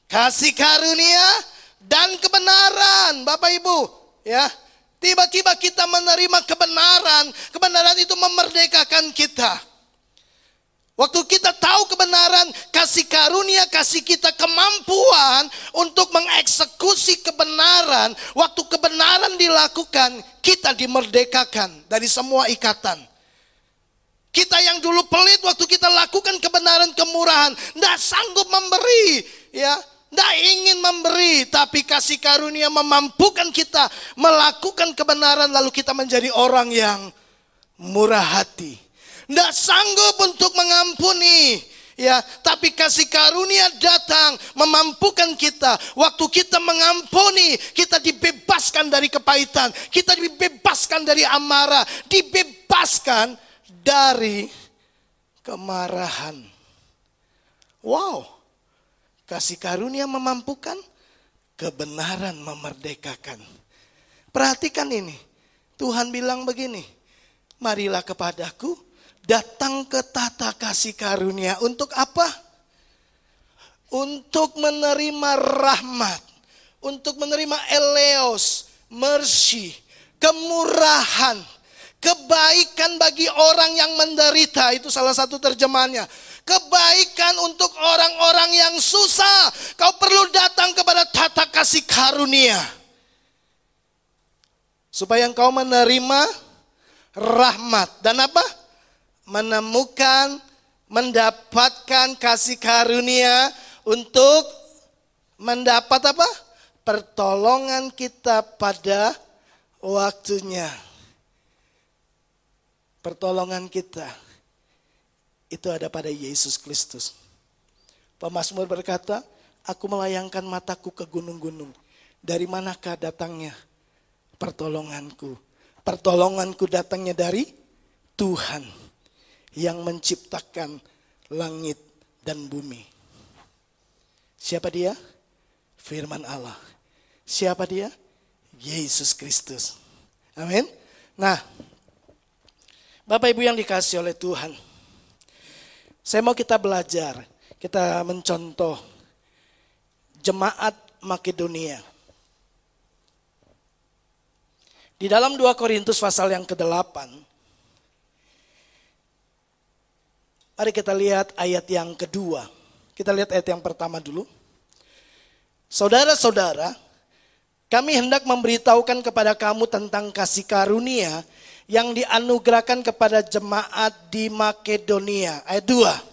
Kasih karunia dan kebenaran. Bapak Ibu, ya. Tiba-tiba kita menerima kebenaran. Kebenaran itu memerdekakan kita. Waktu kita tahu kebenaran, kasih karunia, kasih kita kemampuan untuk mengeksekusi kebenaran. Waktu kebenaran dilakukan, kita dimerdekakan dari semua ikatan. Kita yang dulu pelit waktu kita lakukan kebenaran kemurahan, tidak sanggup memberi, ya, tidak ingin memberi, tapi kasih karunia memampukan kita melakukan kebenaran, lalu kita menjadi orang yang murah hati. Tidak sanggup untuk mengampuni, ya, tapi kasih karunia datang memampukan kita. Waktu kita mengampuni, kita dibebaskan dari kepahitan, kita dibebaskan dari amarah, dibebaskan dari kemarahan. Wow, kasih karunia memampukan, kebenaran memerdekakan. Perhatikan ini, Tuhan bilang begini, marilah kepadaku datang ke tata kasih karunia untuk apa? Untuk menerima rahmat, untuk menerima eleos, mercy, kemurahan, kebaikan bagi orang yang menderita. Itu salah satu terjemahannya. Kebaikan untuk orang-orang yang susah. Kau perlu datang kepada tata kasih karunia. Supaya engkau menerima rahmat. Dan apa? Menemukan, mendapatkan kasih karunia untuk mendapat apa? Pertolongan kita pada waktunya. Pertolongan kita itu ada pada Yesus Kristus. Pemazmur berkata, aku melayangkan mataku ke gunung-gunung. Dari manakah datangnya pertolonganku? Pertolonganku datangnya dari Tuhan yang menciptakan langit dan bumi. Siapa dia? Firman Allah. Siapa dia? Yesus Kristus. Amin. Nah, Bapak Ibu yang dikasihi oleh Tuhan, saya mau kita belajar, kita mencontoh jemaat Makedonia. Di dalam 2 Korintus pasal yang ke-8, mari kita lihat ayat yang kedua. Kita lihat ayat yang pertama dulu. Saudara-saudara, kami hendak memberitahukan kepada kamu tentang kasih karunia yang dianugerahkan kepada jemaat di Makedonia. Ayat 2.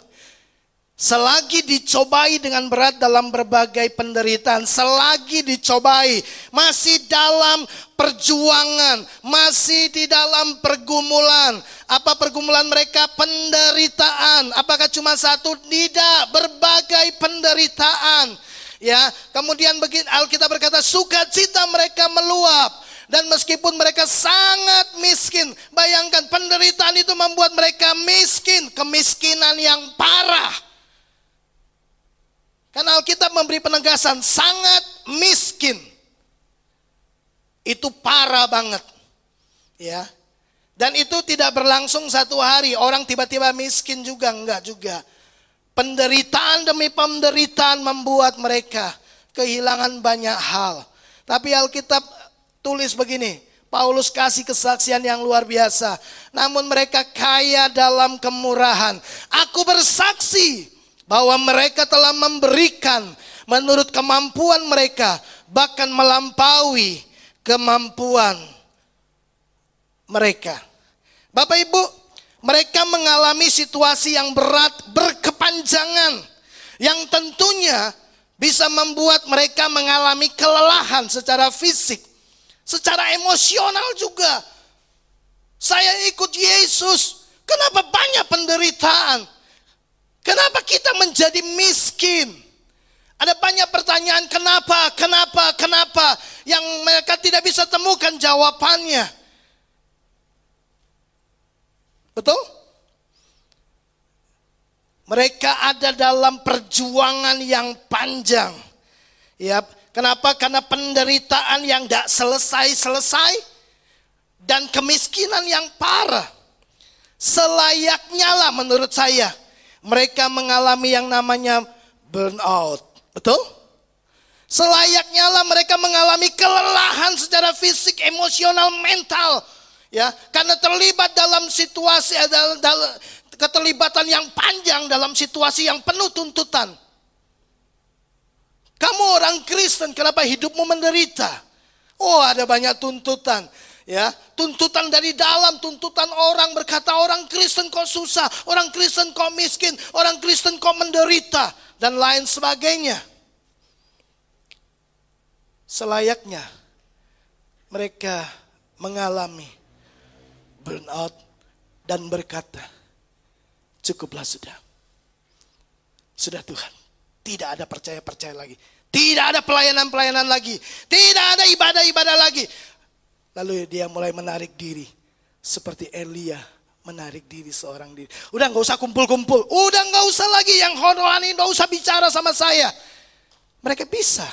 Selagi dicobai dengan berat dalam berbagai penderitaan, selagi dicobai, masih dalam perjuangan, masih di dalam pergumulan. Apa pergumulan mereka? Penderitaan. Apakah cuma satu? Tidak, berbagai penderitaan. Ya, kemudian Alkitab berkata sukacita mereka meluap. Dan meskipun mereka sangat miskin, bayangkan penderitaan itu membuat mereka miskin, kemiskinan yang parah. Karena Alkitab memberi penegasan sangat miskin. Itu parah banget. Ya. Dan itu tidak berlangsung satu hari, orang tiba-tiba miskin juga, enggak juga. Penderitaan demi penderitaan membuat mereka kehilangan banyak hal. Tapi Alkitab tulis begini, Paulus kasih kesaksian yang luar biasa. Namun mereka kaya dalam kemurahan. Aku bersaksi bahwa mereka telah memberikan menurut kemampuan mereka, bahkan melampaui kemampuan mereka. Bapak Ibu, mereka mengalami situasi yang berat, berkepanjangan, yang tentunya bisa membuat mereka mengalami kelelahan secara fisik, secara emosional juga. Saya ikut Yesus, kenapa banyak penderitaan? Kenapa kita menjadi miskin? Ada banyak pertanyaan kenapa yang mereka tidak bisa temukan jawabannya. Betul? Mereka ada dalam perjuangan yang panjang. Ya, kenapa? Karena penderitaan yang tidak selesai-selesai dan kemiskinan yang parah. Selayaknya lah menurut saya mereka mengalami yang namanya burnout. Betul? Selayaknya lah mereka mengalami kelelahan secara fisik, emosional, mental. Ya, karena terlibat dalam situasi, keterlibatan yang panjang dalam situasi yang penuh tuntutan. Kamu orang Kristen, kenapa hidupmu menderita? Oh, ada banyak tuntutan. Ya, tuntutan dari dalam, tuntutan orang berkata orang Kristen kok susah, orang Kristen kok miskin, orang Kristen kok menderita, dan lain sebagainya. Selayaknya mereka mengalami burnout dan berkata, cukuplah sudah. Sudah Tuhan, tidak ada percaya-percaya lagi. Tidak ada pelayanan-pelayanan lagi. Tidak ada ibadah-ibadah lagi. Lalu dia mulai menarik diri. Seperti Elia menarik diri seorang diri. Udah gak usah kumpul-kumpul. Udah gak usah lagi yang rohani, gak usah bicara sama saya. Mereka bisa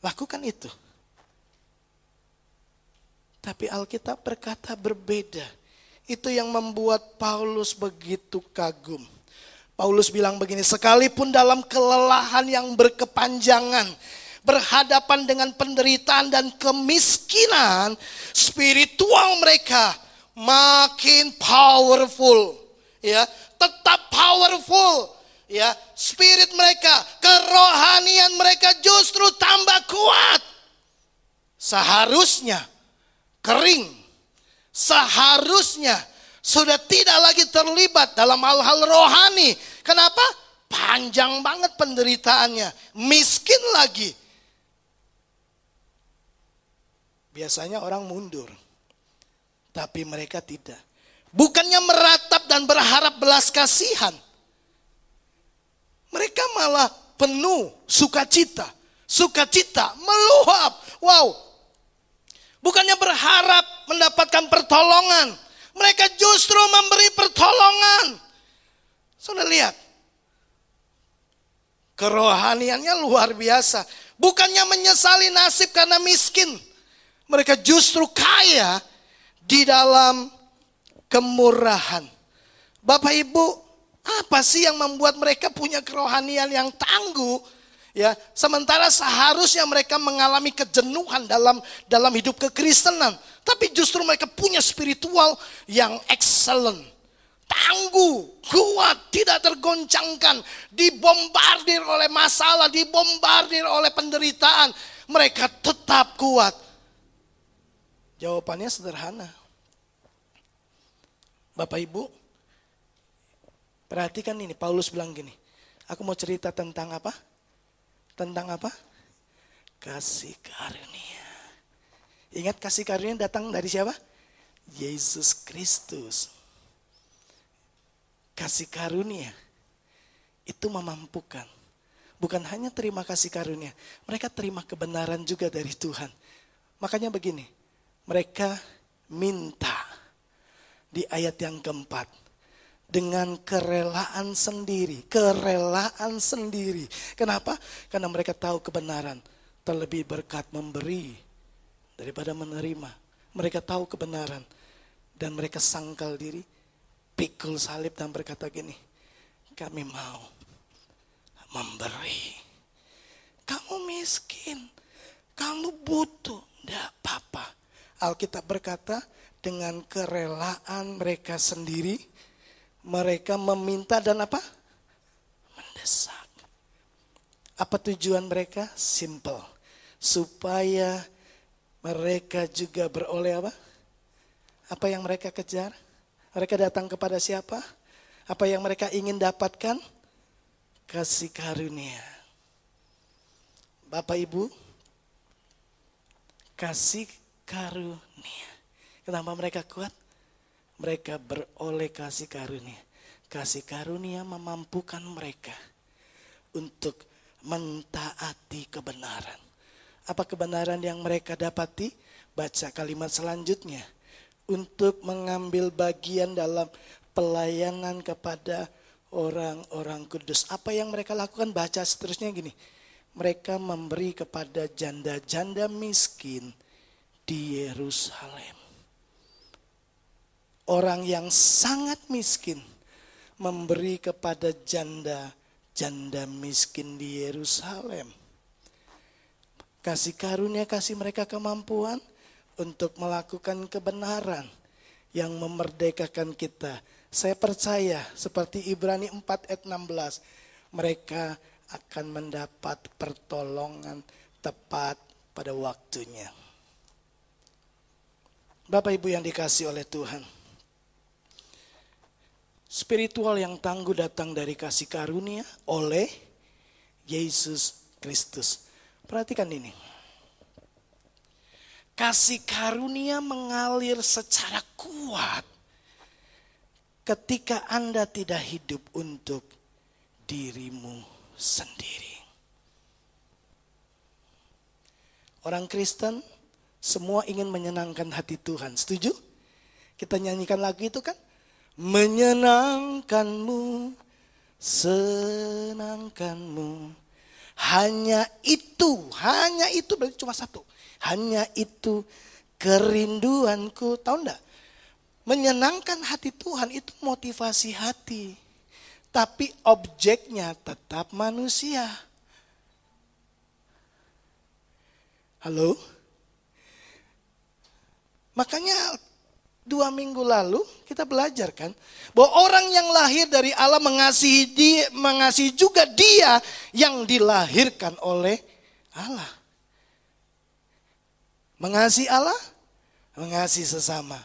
lakukan itu. Tapi Alkitab berkata berbeda. Itu yang membuat Paulus begitu kagum. Paulus bilang begini, sekalipun dalam kelelahan yang berkepanjangan, berhadapan dengan penderitaan dan kemiskinan, spiritual mereka makin powerful. Ya, tetap powerful. Ya, spirit mereka, kerohanian mereka justru tambah kuat. Seharusnya kering, seharusnya sudah tidak lagi terlibat dalam hal-hal rohani. Kenapa? Panjang banget penderitaannya, miskin lagi. Biasanya orang mundur, tapi mereka tidak. Bukannya meratap dan berharap belas kasihan, mereka malah penuh sukacita. Sukacita meluap. Wow. Bukannya berharap mendapatkan pertolongan, mereka justru memberi pertolongan. Sudah lihat, kerohaniannya luar biasa. Bukannya menyesali nasib karena miskin, mereka justru kaya di dalam kemurahan. Bapak Ibu, apa sih yang membuat mereka punya kerohanian yang tangguh? Ya, sementara seharusnya mereka mengalami kejenuhan dalam hidup kekristenan, tapi justru mereka punya spiritual yang excellent, tangguh, kuat, tidak tergoncangkan, dibombardir oleh masalah, dibombardir oleh penderitaan, mereka tetap kuat. Jawabannya sederhana. Bapak Ibu, perhatikan ini, Paulus bilang gini, aku mau cerita tentang apa? Tentang apa? Kasih karunia. Ingat kasih karunia datang dari siapa? Yesus Kristus. Kasih karunia itu memampukan. Bukan hanya terima kasih karunia, mereka terima kebenaran juga dari Tuhan. Makanya begini, mereka minta di ayat yang keempat. Dengan kerelaan sendiri. Kerelaan sendiri. Kenapa? Karena mereka tahu kebenaran. Terlebih berkat memberi daripada menerima. Mereka tahu kebenaran. Dan mereka sangkal diri. Pikul salib dan berkata gini. Kami mau memberi. Kamu miskin. Kamu butuh. Tidak apa-apa. Alkitab berkata dengan kerelaan mereka sendiri. Mereka meminta dan apa? Mendesak. Apa tujuan mereka? Simple. Supaya mereka juga beroleh apa? Apa yang mereka kejar? Mereka datang kepada siapa? Apa yang mereka ingin dapatkan? Kasih karunia. Bapak Ibu, kasih karunia. Kenapa mereka kuat? Mereka beroleh kasih karunia. Kasih karunia memampukan mereka untuk mentaati kebenaran. Apa kebenaran yang mereka dapati? Baca kalimat selanjutnya. Untuk mengambil bagian dalam pelayanan kepada orang-orang kudus. Apa yang mereka lakukan? Baca seterusnya gini. Mereka memberi kepada janda-janda miskin di Yerusalem. Orang yang sangat miskin memberi kepada janda miskin di Yerusalem. Kasih karunia, kasih mereka kemampuan untuk melakukan kebenaran yang memerdekakan kita. Saya percaya seperti Ibrani 4 ayat 16, mereka akan mendapat pertolongan tepat pada waktunya. Bapak Ibu yang dikasihi oleh Tuhan, spiritual yang tangguh datang dari kasih karunia oleh Yesus Kristus. Perhatikan ini. Kasih karunia mengalir secara kuat ketika Anda tidak hidup untuk dirimu sendiri. Orang Kristen semua ingin menyenangkan hati Tuhan. Setuju? Kita nyanyikan lagu itu kan? Menyenangkanmu, senangkanmu. Hanya itu berarti cuma satu. Hanya itu kerinduanku. Tahu enggak? Menyenangkan hati Tuhan itu motivasi hati. Tapi objeknya tetap manusia. Halo? Makanya 2 minggu lalu kita belajar kan, bahwa orang yang lahir dari Allah mengasihi juga dia yang dilahirkan oleh Allah. Mengasihi Allah, mengasihi sesama.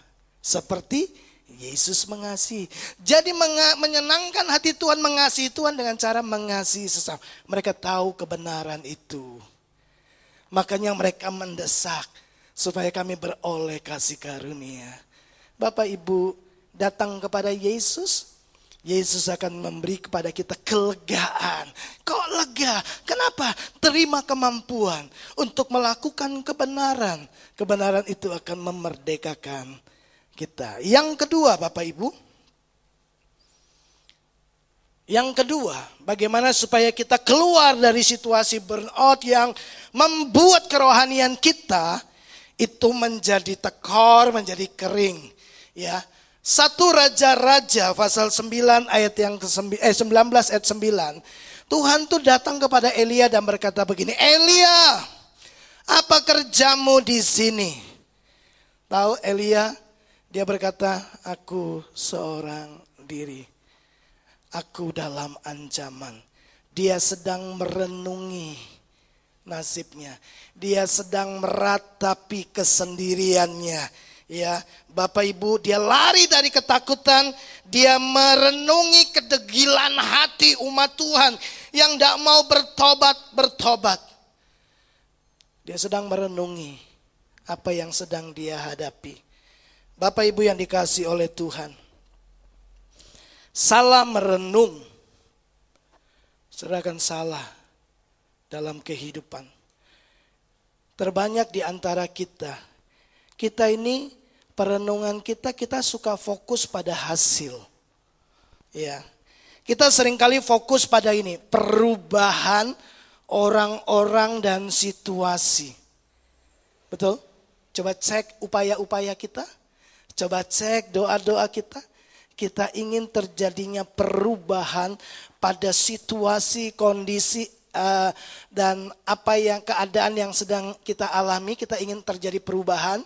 Seperti Yesus mengasihi. Jadi menyenangkan hati Tuhan, mengasihi Tuhan dengan cara mengasihi sesama. Mereka tahu kebenaran itu. Makanya mereka mendesak supaya kami beroleh kasih karunia. Bapak Ibu datang kepada Yesus, Yesus akan memberi kepada kita kelegaan. Kok lega? Kenapa? Terima kemampuan untuk melakukan kebenaran. Kebenaran itu akan memerdekakan kita. Yang kedua Bapak Ibu. Yang kedua, bagaimana supaya kita keluar dari situasi burnout yang membuat kerohanian kita itu menjadi tekor, menjadi kering. Ya, 1 Raja-Raja pasal 9 ayat yang 19 ayat 9. Tuhan tuh datang kepada Elia dan berkata begini, Elia, apa kerjamu di sini? Tahu Elia? Dia berkata, aku seorang diri. Aku dalam ancaman. Dia sedang merenungi nasibnya. Dia sedang meratapi kesendiriannya. Ya, Bapak Ibu, dia lari dari ketakutan, dia merenungi kedegilan hati umat Tuhan yang tidak mau bertobat. Dia sedang merenungi apa yang sedang dia hadapi. Bapak Ibu yang dikasihi oleh Tuhan, salah merenung, serahkan salah dalam kehidupan. Terbanyak di antara kita ini perenungan kita suka fokus pada hasil. Ya. Kita seringkali fokus pada ini, perubahan orang-orang dan situasi. Betul? Coba cek upaya-upaya kita. Coba cek doa-doa kita. Kita ingin terjadinya perubahan pada situasi, kondisi, dan apa yang keadaan yang sedang kita alami. Kita ingin terjadi perubahan.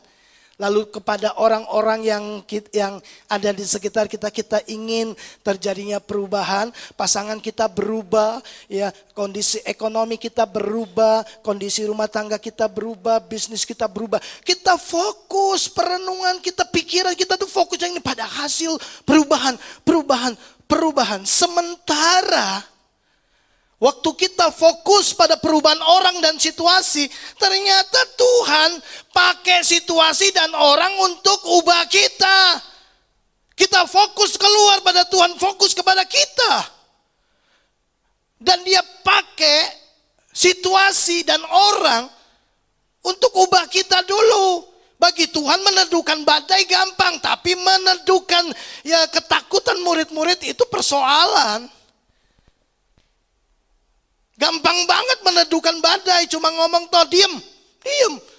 Lalu kepada orang-orang yang ada di sekitar kita, kita ingin terjadinya perubahan. Pasangan kita berubah, ya, kondisi ekonomi kita berubah, kondisi rumah tangga kita berubah, bisnis kita berubah. Kita fokus perenungan kita, pikiran kita tuh fokusnya ini pada hasil perubahan. Sementara waktu kita fokus pada perubahan orang dan situasi, ternyata Tuhan pakai situasi dan orang untuk ubah kita. Kita fokus keluar pada Tuhan, fokus kepada kita. Dan dia pakai situasi dan orang untuk ubah kita dulu. Bagi Tuhan meneduhkan badai gampang, tapi meneduhkan ya ketakutan murid-murid itu persoalan. Gampang banget meneduhkan badai, cuma ngomong toh diem.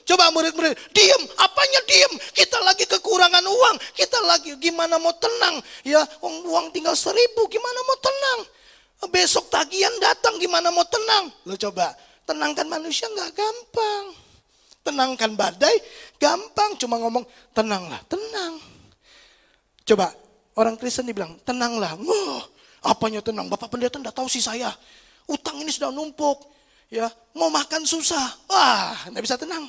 Coba murid-murid, diem, apanya diem? Kita lagi kekurangan uang, kita lagi gimana mau tenang? Ya uang tinggal 1.000, gimana mau tenang? Besok tagihan datang, gimana mau tenang? Lo coba, tenangkan manusia gak gampang. Tenangkan badai, gampang, cuma ngomong tenanglah, tenang. Coba, orang Kristen dibilang, tenanglah. Wah, apanya tenang? Bapak pendeta gak tahu sih saya. Utang ini sudah numpuk, ya mau makan susah, wah nggak bisa tenang.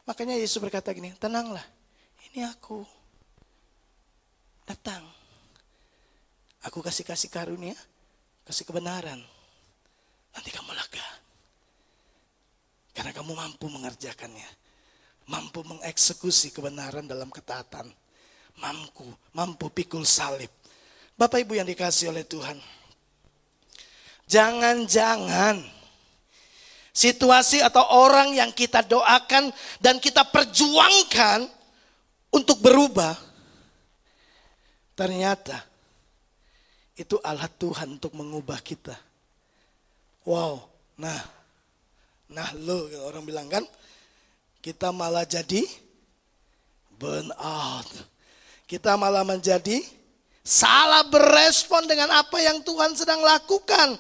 Makanya Yesus berkata gini, tenanglah, ini aku datang, aku kasih karunia, kasih kebenaran, nanti kamu lega, karena kamu mampu mengerjakannya, mampu mengeksekusi kebenaran dalam ketaatan, mampu pikul salib. Bapak Ibu yang dikasihi oleh Tuhan. Jangan-jangan situasi atau orang yang kita doakan dan kita perjuangkan untuk berubah, ternyata itu alat Tuhan untuk mengubah kita. Wow, nah lo orang bilang kan, kita malah jadi burn out. Kita malah menjadi salah berespon dengan apa yang Tuhan sedang lakukan.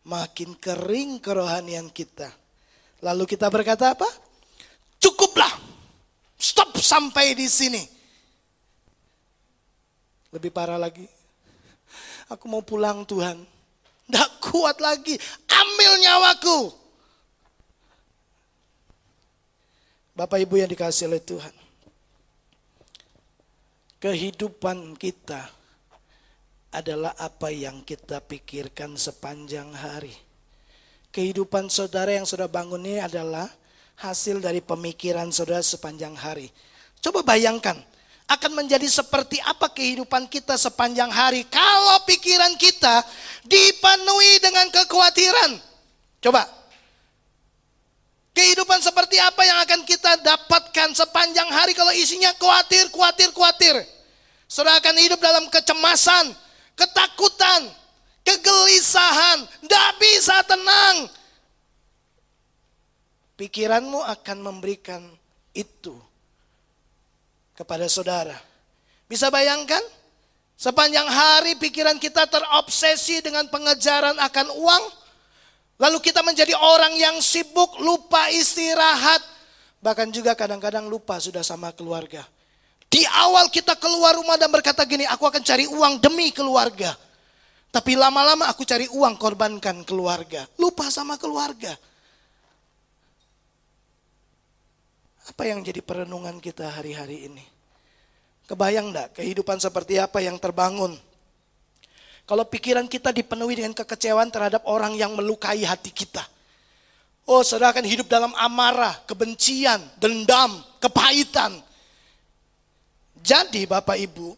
Makin kering kerohanian kita. Lalu kita berkata apa? Cukuplah. Stop sampai di sini. Lebih parah lagi. Aku mau pulang Tuhan. Tidak kuat lagi. Ambil nyawaku. Bapak Ibu yang dikasihi oleh Tuhan. Kehidupan kita adalah apa yang kita pikirkan sepanjang hari. Kehidupan saudara yang sudah bangun ini adalah hasil dari pemikiran saudara sepanjang hari. Coba bayangkan, akan menjadi seperti apa kehidupan kita sepanjang hari kalau pikiran kita dipenuhi dengan kekhawatiran. Coba, kehidupan seperti apa yang akan kita dapatkan sepanjang hari kalau isinya khawatir. Saudara akan hidup dalam kecemasan, ketakutan, kegelisahan, tidak bisa tenang. Pikiranmu akan memberikan itu kepada saudara. Bisa bayangkan? Sepanjang hari pikiran kita terobsesi dengan pengejaran akan uang. Lalu kita menjadi orang yang sibuk, lupa istirahat. Bahkan juga kadang-kadang lupa sudah sama keluarga. Di awal kita keluar rumah dan berkata gini, aku akan cari uang demi keluarga. Tapi lama-lama aku cari uang, korbankan keluarga. Lupa sama keluarga. Apa yang jadi perenungan kita hari-hari ini? Kebayang enggak kehidupan seperti apa yang terbangun? Kalau pikiran kita dipenuhi dengan kekecewaan terhadap orang yang melukai hati kita. Oh, saudara akan hidup dalam amarah, kebencian, dendam, kepahitan. Jadi Bapak Ibu,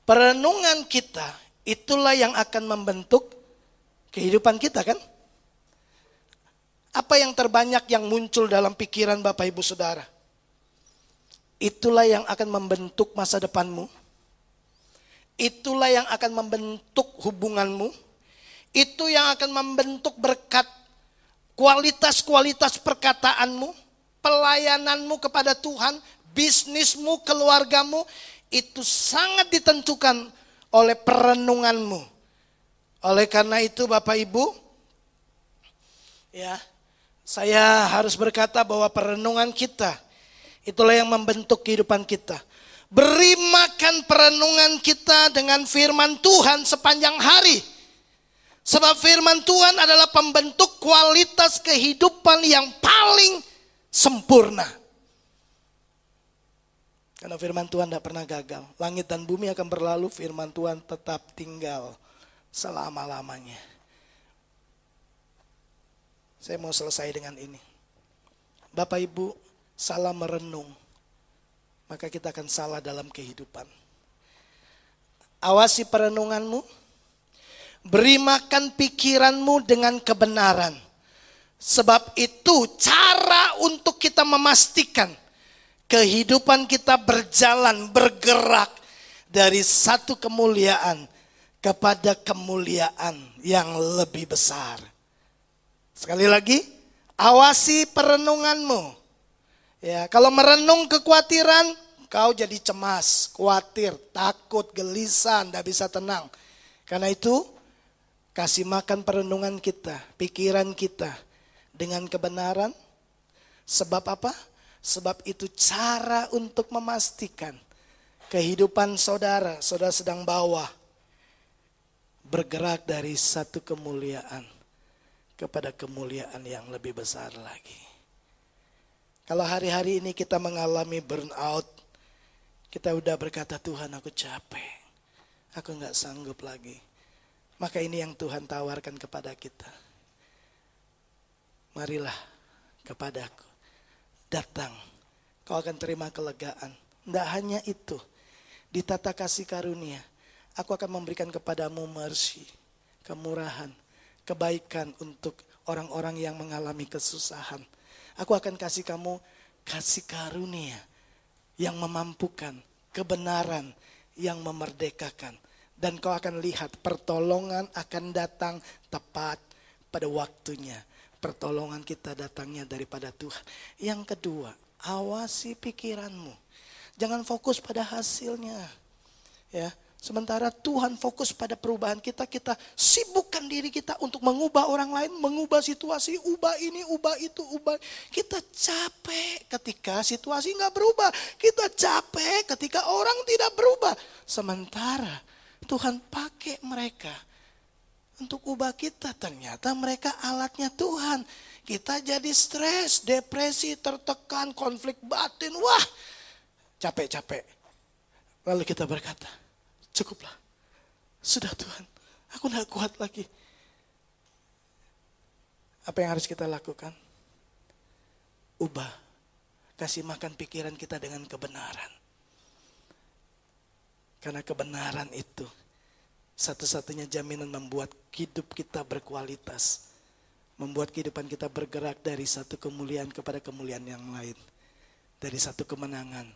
perenungan kita itulah yang akan membentuk kehidupan kita kan? Apa yang terbanyak yang muncul dalam pikiran Bapak Ibu Saudara? Itulah yang akan membentuk masa depanmu. Itulah yang akan membentuk hubunganmu. Itu yang akan membentuk berkat kualitas-kualitas perkataanmu, pelayananmu kepada Tuhan, bisnismu, keluargamu. Itu sangat ditentukan oleh perenunganmu. Oleh karena itu Bapak Ibu, ya, saya harus berkata bahwa perenungan kita itulah yang membentuk kehidupan kita. Beri makan perenungan kita dengan firman Tuhan sepanjang hari. Sebab firman Tuhan adalah pembentuk kualitas kehidupan yang paling sempurna. Karena firman Tuhan tidak pernah gagal. Langit dan bumi akan berlalu, firman Tuhan tetap tinggal selama-lamanya. Saya mau selesai dengan ini. Bapak Ibu, salah merenung, maka kita akan salah dalam kehidupan. Awasi perenunganmu, beri makan pikiranmu dengan kebenaran. Sebab itu cara untuk kita memastikan kehidupan kita berjalan, bergerak dari satu kemuliaan kepada kemuliaan yang lebih besar. Sekali lagi, awasi perenunganmu. Ya, kalau merenung kekhawatiran, kau jadi cemas, khawatir, takut, gelisah, tidak bisa tenang. Karena itu, kasih makan perenungan kita, pikiran kita dengan kebenaran. Sebab apa? Sebab itu cara untuk memastikan kehidupan saudara sedang bawa bergerak dari satu kemuliaan kepada kemuliaan yang lebih besar lagi. Kalau hari-hari ini kita mengalami burnout, kita udah berkata, Tuhan aku capek, aku gak sanggup lagi. Maka ini yang Tuhan tawarkan kepada kita. Marilah kepadaku, datang, kau akan terima kelegaan. Tidak hanya itu, di tata kasih karunia, aku akan memberikan kepadamu mercy, kemurahan, kebaikan untuk orang-orang yang mengalami kesusahan. Aku akan kasih kamu kasih karunia yang memampukan, kebenaran yang memerdekakan. Dan kau akan lihat pertolongan akan datang tepat pada waktunya. Pertolongan kita datangnya daripada Tuhan. Yang kedua, Awasi pikiranmu. Jangan fokus pada hasilnya. Ya, sementara Tuhan fokus pada perubahan kita, kita sibukkan diri kita untuk mengubah orang lain, mengubah situasi, ubah ini, ubah itu, ubah. Kita capek ketika situasi nggak berubah. Kita capek ketika orang tidak berubah. Sementara Tuhan pakai mereka untuk ubah kita. Ternyata mereka alatnya Tuhan. Kita jadi stres, depresi, tertekan, konflik batin. Wah, capek-capek. Lalu kita berkata, cukuplah. Sudah Tuhan, aku gak kuat lagi. Apa yang harus kita lakukan? Ubah. Kasih makan pikiran kita dengan kebenaran. Karena kebenaran itu satu-satunya jaminan membuat hidup kita berkualitas. Membuat kehidupan kita bergerak dari satu kemuliaan kepada kemuliaan yang lain. Dari satu kemenangan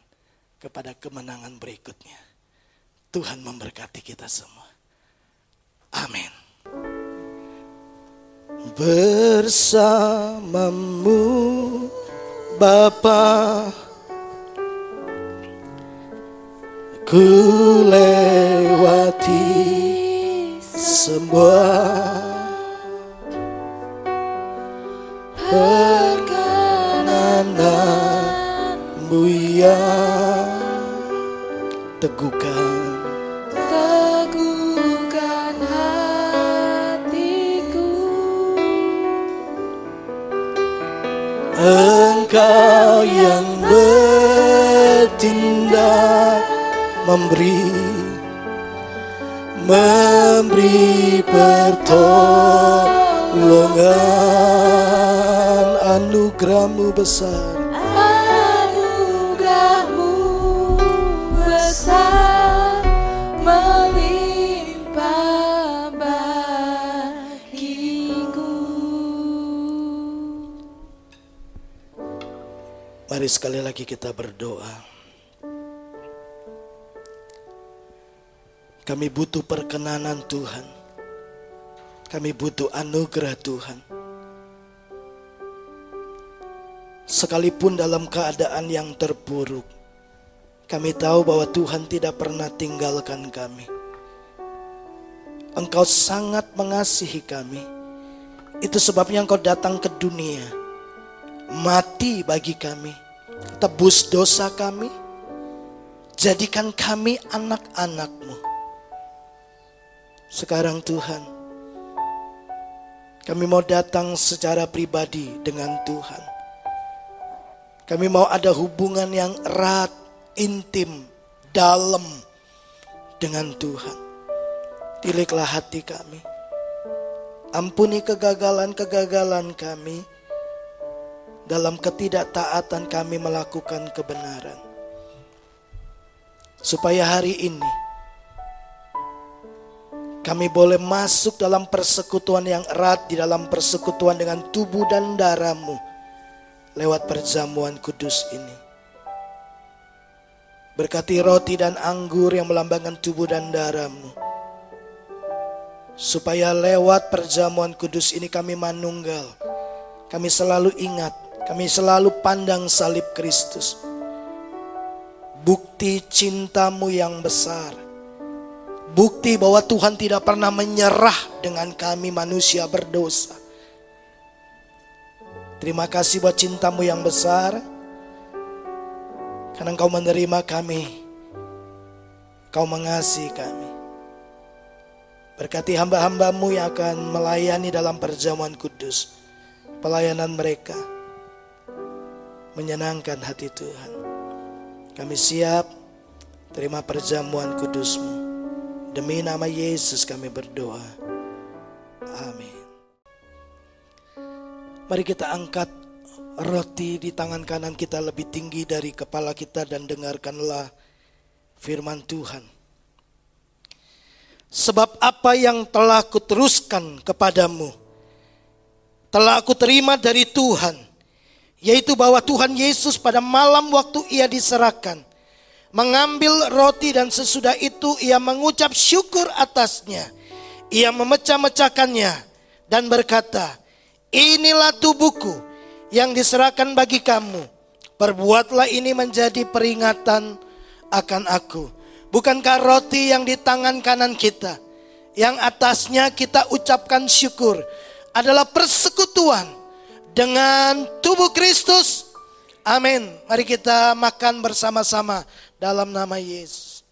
kepada kemenangan berikutnya. Tuhan memberkati kita semua. Amin. Bersamamu Bapa, ku lewati semua perkenananmu yang teguhkan
hatiku.
Engkau yang bertindak, memberi pertolongan. Anugerah-Mu besar,
Anugerah-Mu besar, melimpah bagiku.
Mari sekali lagi kita berdoa. Kami butuh perkenanan Tuhan. Kami butuh anugerah Tuhan. Sekalipun dalam keadaan yang terpuruk, kami tahu bahwa Tuhan tidak pernah tinggalkan kami. Engkau sangat mengasihi kami. Itu sebabnya Engkau datang ke dunia, mati bagi kami, tebus dosa kami, jadikan kami anak-anak-Mu. Sekarang Tuhan, kami mau datang secara pribadi dengan Tuhan. Kami mau ada hubungan yang erat, intim, dalam dengan Tuhan. Tiliklah hati kami. Ampuni kegagalan-kegagalan kami dalam ketidaktaatan kami melakukan kebenaran. Supaya hari ini kami boleh masuk dalam persekutuan yang erat, di dalam persekutuan dengan tubuh dan darah-Mu lewat perjamuan kudus ini. Berkati roti dan anggur yang melambangkan tubuh dan darah-Mu, supaya lewat perjamuan kudus ini kami manunggal. Kami selalu ingat, kami selalu pandang salib Kristus, bukti cinta-Mu yang besar, bukti bahwa Tuhan tidak pernah menyerah dengan kami manusia berdosa. Terima kasih buat cinta-Mu yang besar, karena Engkau menerima kami, Engkau mengasihi kami. Berkati hamba-hamba-Mu yang akan melayani dalam perjamuan kudus. Pelayanan mereka menyenangkan hati Tuhan. Kami siap terima perjamuan kudus-Mu. Demi nama Yesus kami berdoa. Amin. Mari kita angkat roti di tangan kanan kita lebih tinggi dari kepala kita dan dengarkanlah firman Tuhan. Sebab apa yang telah kuteruskan kepadamu, telah aku terima dari Tuhan, yaitu bahwa Tuhan Yesus pada malam waktu Ia diserahkan, mengambil roti dan sesudah itu Ia mengucap syukur atasnya. Ia memecah-mecahkannya dan berkata, inilah tubuhku yang diserahkan bagi kamu. Perbuatlah ini menjadi peringatan akan aku. Bukankah roti yang di tangan kanan kita, yang atasnya kita ucapkan syukur, adalah persekutuan dengan tubuh Kristus? Amin. Mari kita makan bersama-sama dalam nama Yesus.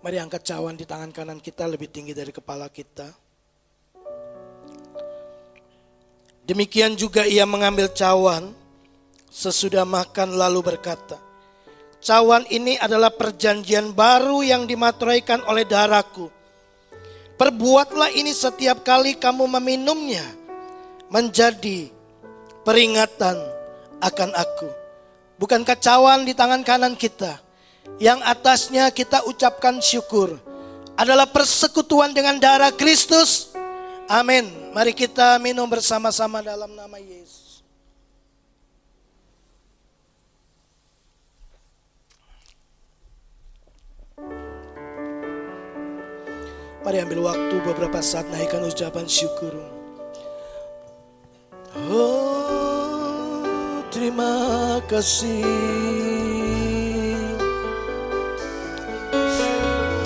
Mari angkat cawan di tangan kanan kita lebih tinggi dari kepala kita. Demikian juga ia mengambil cawan sesudah makan lalu berkata, cawan ini adalah perjanjian baru yang dimateraikan oleh darahku. Perbuatlah ini setiap kali kamu meminumnya menjadi peringatan akan aku. Bukankah cawan di tangan kanan kita, yang atasnya kita ucapkan syukur, adalah persekutuan dengan darah Kristus? Amin. Mari kita minum bersama-sama dalam nama Yesus. Mari ambil waktu beberapa saat, naikkan ucapan syukur. Oh, terima kasih.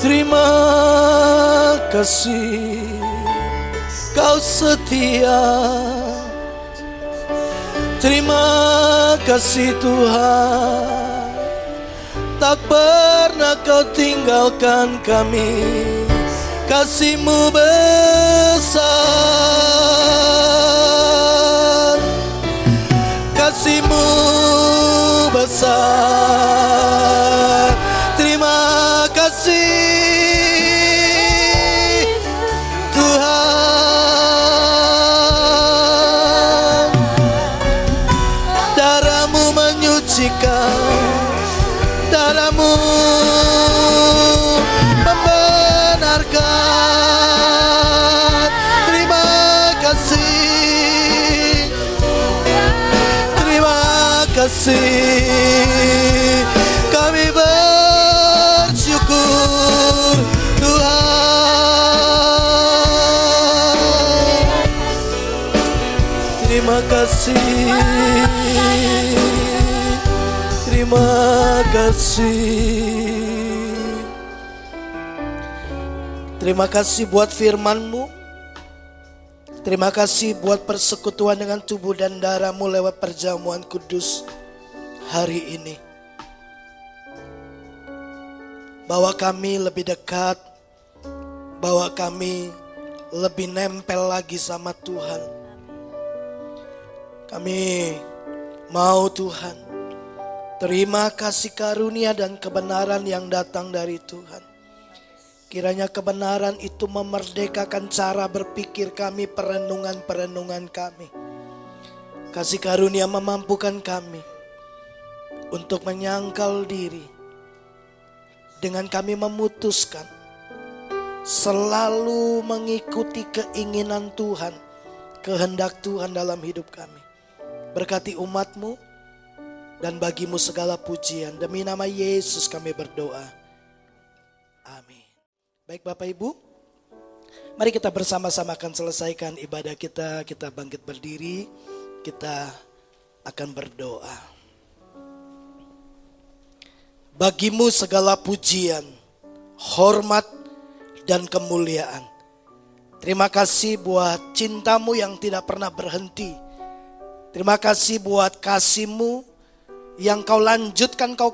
Terima kasih, Kau setia. Terima kasih Tuhan, tak pernah Kau tinggalkan kami. Kasih-Mu besar, kasih-Mu besar. Terima kasih Tuhan, darah-Mu menyucikan, darah-Mu membenarkan. Terima kasih, terima kasih. Kami bersyukur Tuhan. Terima kasih, terima kasih. Terima kasih buat firman-Mu. Terima kasih buat persekutuan dengan tubuh dan darah-Mu lewat perjamuan kudus hari ini. Bawa kami lebih dekat, bawa kami lebih nempel lagi sama Tuhan. Kami mau Tuhan terima kasih karunia dan kebenaran yang datang dari Tuhan. Kiranya kebenaran itu memerdekakan cara berpikir kami, perenungan-perenungan kami. Kasih karunia memampukan kami untuk menyangkal diri, dengan kami memutuskan selalu mengikuti keinginan Tuhan, kehendak Tuhan dalam hidup kami. Berkati umat-Mu dan bagi-Mu segala pujian. Demi nama Yesus kami berdoa. Amin. Baik Bapak Ibu, mari kita bersama-sama akan selesaikan ibadah kita. Kita bangkit berdiri, kita akan berdoa. Bagi-Mu segala pujian, hormat, dan kemuliaan. Terima kasih buat cinta-Mu yang tidak pernah berhenti. Terima kasih buat kasih-Mu yang Kau lanjutkan, Kau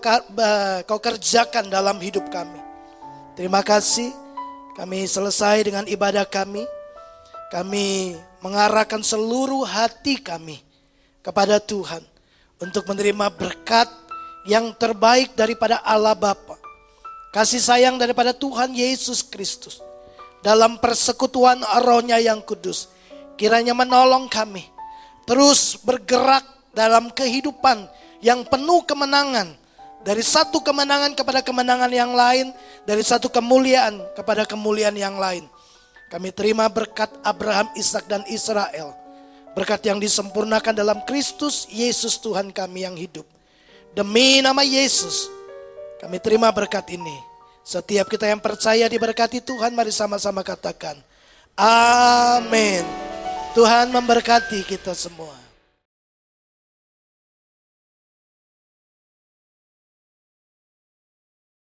kerjakan dalam hidup kami. Terima kasih, kami selesai dengan ibadah kami. Kami mengarahkan seluruh hati kami kepada Tuhan untuk menerima berkat yang terbaik daripada Allah Bapa, kasih sayang daripada Tuhan Yesus Kristus, dalam persekutuan Roh-Nya yang kudus. Kiranya menolong kami terus bergerak dalam kehidupan yang penuh kemenangan, dari satu kemenangan kepada kemenangan yang lain, dari satu kemuliaan kepada kemuliaan yang lain. Kami terima berkat Abraham, Ishak, dan Israel, berkat yang disempurnakan dalam Kristus Yesus Tuhan kami yang hidup. Demi nama Yesus kami terima berkat ini. Setiap kita yang percaya diberkati Tuhan, mari sama-sama katakan Amin. Tuhan memberkati kita semua.